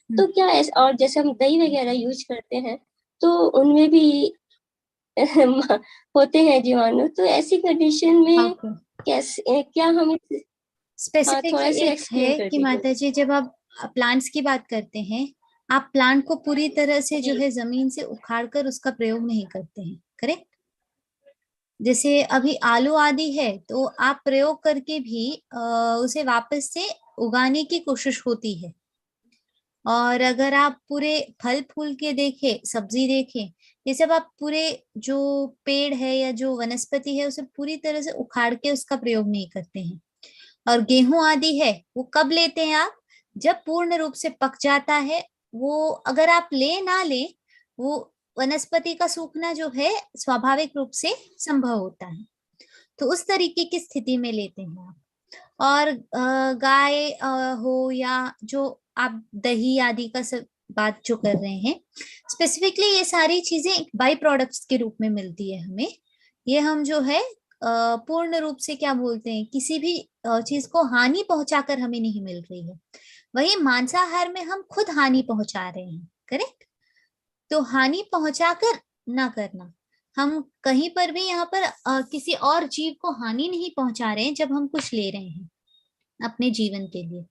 तो क्या और जैसे हम दही वगैरह यूज करते हैं तो उनमें भी होते हैं जीवाणु, तो ऐसी कंडीशन में कैसे, क्या हम स्पेसिफिकली है कि माता जी, जब आप प्लांट्स की बात करते हैं, आप प्लांट को पूरी तरह से जो है जमीन से उखाड़कर उसका प्रयोग नहीं करते हैं, करेक्ट? जैसे अभी आलू आदि है तो आप प्रयोग करके भी उसे वापस से उगाने की कोशिश होती है। और अगर आप पूरे फल फूल के देखें, सब्जी देखें, ये सब आप पूरे जो पेड़ है या जो वनस्पति है उसे पूरी तरह से उखाड़ के उसका प्रयोग नहीं करते हैं। और गेहूं आदि है वो कब लेते हैं आप? जब पूर्ण रूप से पक जाता है। वो अगर आप ले ना ले, वो वनस्पति का सूखना जो है स्वाभाविक रूप से संभव होता है, तो उस तरीके की स्थिति में लेते हैं आप। और गाय हो या जो आप दही आदि का सब बात जो कर रहे हैं, स्पेसिफिकली ये सारी चीजें एक बाई प्रोडक्ट्स के रूप में मिलती है हमें। ये हम जो है पूर्ण रूप से क्या बोलते हैं, किसी भी चीज को हानि पहुंचाकर हमें नहीं मिल रही है। वही मांसाहार में हम खुद हानि पहुंचा रहे हैं, करेक्ट? तो हानि पहुंचाकर ना करना, हम कहीं पर भी यहाँ पर किसी और जीव को हानि नहीं पहुंचा रहे हैं जब हम कुछ ले रहे हैं अपने जीवन के लिए।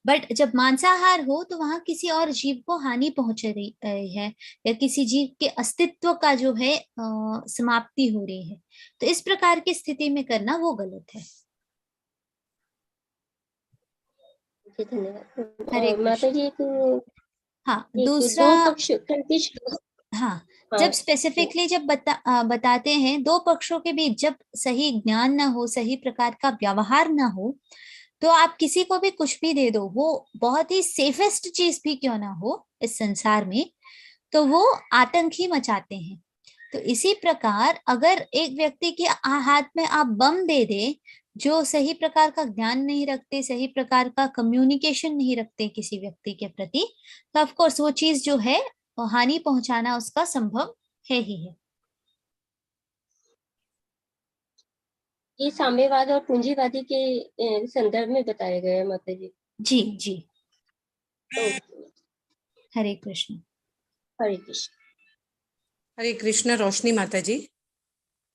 बट जब मांसाहार हो तो वहां किसी और जीव को हानि पहुंच रही है या किसी जीव के अस्तित्व का जो है समाप्ति हो रही है, तो इस प्रकार की स्थिति में करना वो गलत है। हरे माता जी। हाँ, दूसरा हाँ, जब स्पेसिफिकली जब बताते हैं 2 पक्षों के बीच जब सही ज्ञान ना हो, सही प्रकार का व्यवहार ना हो, तो आप किसी को भी कुछ भी दे दो, वो बहुत ही सेफेस्ट चीज भी क्यों ना हो इस संसार में, तो वो आतंक ही मचाते हैं। तो इसी प्रकार अगर एक व्यक्ति के हाथ में आप बम दे दे, जो सही प्रकार का ज्ञान नहीं रखते, सही प्रकार का कम्युनिकेशन नहीं रखते किसी व्यक्ति के प्रति, तो ऑफ कोर्स वो चीज जो है हानि पहुंचाना उसका संभव है ही है। ये साम्यवाद और पूंजीवादी के संदर्भ में बताया गया है माता जी। जी जी। हरे कृष्ण। हरे कृष्ण। हरे कृष्ण। रोशनी माता जी।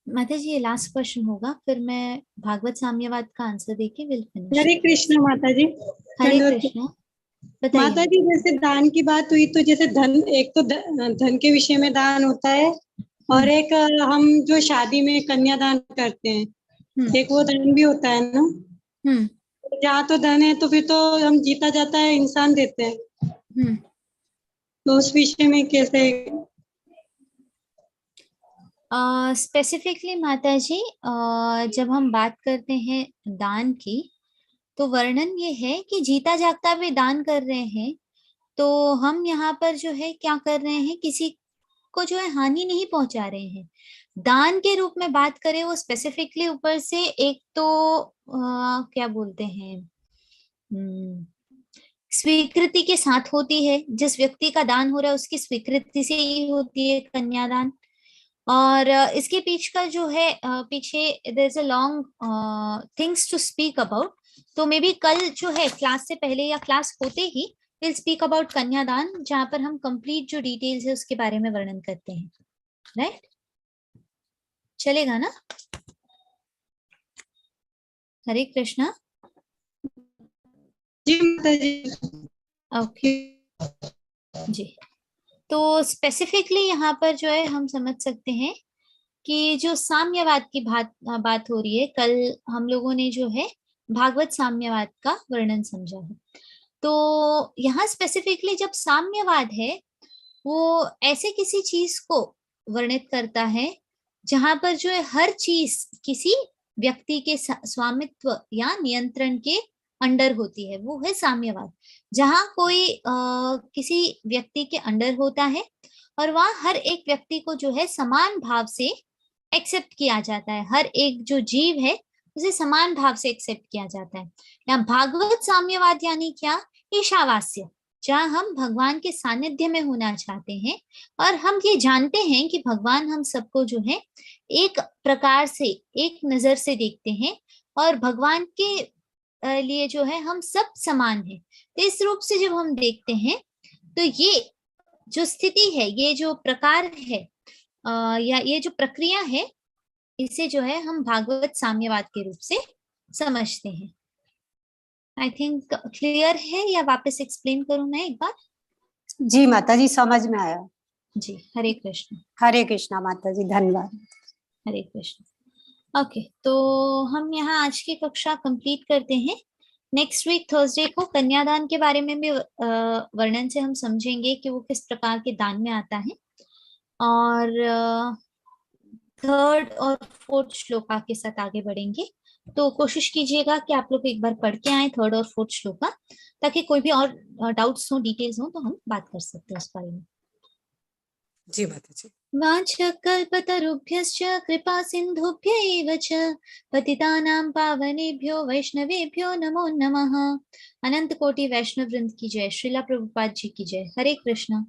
माता जी, ये लास्ट क्वेश्चन होगा, फिर मैं भागवत साम्यवाद का आंसर देके विल फिनिश। हरे कृष्ण माता जी। हरे कृष्ण। माता जी, जैसे दान की बात हुई तो जैसे धन, एक तो धन के विषय में दान होता है, और एक हम जो शादी में कन्यादान करते हैं, एक वो दान भी होता है ना। जहाँ तो धन है तो फिर तो हम जीता जाता है इंसान देते हैं। तो उस विषय में कैसे? स्पेसिफिकली माता जी जब हम बात करते हैं दान की, तो वर्णन ये है कि जीता जागता भी दान कर रहे हैं, तो हम यहाँ पर जो है क्या कर रहे हैं, किसी को जो है हानि नहीं पहुंचा रहे हैं। दान के रूप में बात करें, वो स्पेसिफिकली ऊपर से एक तो क्या बोलते हैं, स्वीकृति के साथ होती है। जिस व्यक्ति का दान हो रहा है उसकी स्वीकृति से ही होती है कन्यादान। और इसके पीछे का जो है पीछे there is a long things to speak about. तो मे बी कल जो है क्लास से पहले या क्लास होते ही विल स्पीक अबाउट कन्यादान, जहां पर हम कंप्लीट जो डिटेल्स है उसके बारे में वर्णन करते हैं। राइट, चलेगा ना? हरे कृष्णा। ओके जी। तो स्पेसिफिकली यहाँ पर जो है हम समझ सकते हैं कि जो साम्यवाद की बात हो रही है, कल हम लोगों ने जो है भागवत साम्यवाद का वर्णन समझा है। तो यहाँ स्पेसिफिकली जब साम्यवाद है, वो ऐसे किसी चीज को वर्णित करता है जहां पर जो है हर चीज किसी व्यक्ति के स्वामित्व या नियंत्रण के अंडर होती है, वो है साम्यवाद। जहां कोई किसी व्यक्ति के अंडर होता है और वहां हर एक व्यक्ति को जो है समान भाव से एक्सेप्ट किया जाता है। हर एक जो जीव है उसे समान भाव से एक्सेप्ट किया जाता है। यहाँ भागवत साम्यवाद यानी क्या? ईशावास्य, जहाँ हम भगवान के सानिध्य में होना चाहते हैं और हम ये जानते हैं कि भगवान हम सबको जो है एक प्रकार से, एक नजर से देखते हैं और भगवान के लिए जो है हम सब समान हैं। तो इस रूप से जब हम देखते हैं तो ये जो स्थिति है, ये जो प्रकार है या ये जो प्रक्रिया है, इसे जो है हम भागवत साम्यवाद के रूप से समझते हैं। आई थिंक क्लियर है या वापस एक्सप्लेन करूं मैं एक बार? जी माता जी, समझ में आया जी। हरे कृष्ण। हरे कृष्णा माता जी, धन्यवाद। हरे कृष्ण। ओके, तो हम यहाँ आज की कक्षा कंप्लीट करते हैं। नेक्स्ट वीक थर्सडे को कन्यादान के बारे में भी वर्णन से हम समझेंगे कि वो किस प्रकार के दान में आता है। और थर्ड और फोर्थ श्लोका के साथ आगे बढ़ेंगे। तो कोशिश कीजिएगा कि आप लोग एक बार पढ़ के आए थर्ड और फोर्थ श्लोका, ताकि कोई भी और डाउट्स हो, डिटेल्स हो, तो हम बात कर सकते हैं उस बारे में। जी माता जी। वाञ्छकल्पतरुभ्यश्च कृपा सिन्धुभ्य एव च पतितानां पावनेभ्यो वैष्णवेभ्यो नमो नमः। अनंत कोटि वैष्णव वृंद की जय। श्रीला प्रभुपाद जी की जय। हरे कृष्ण।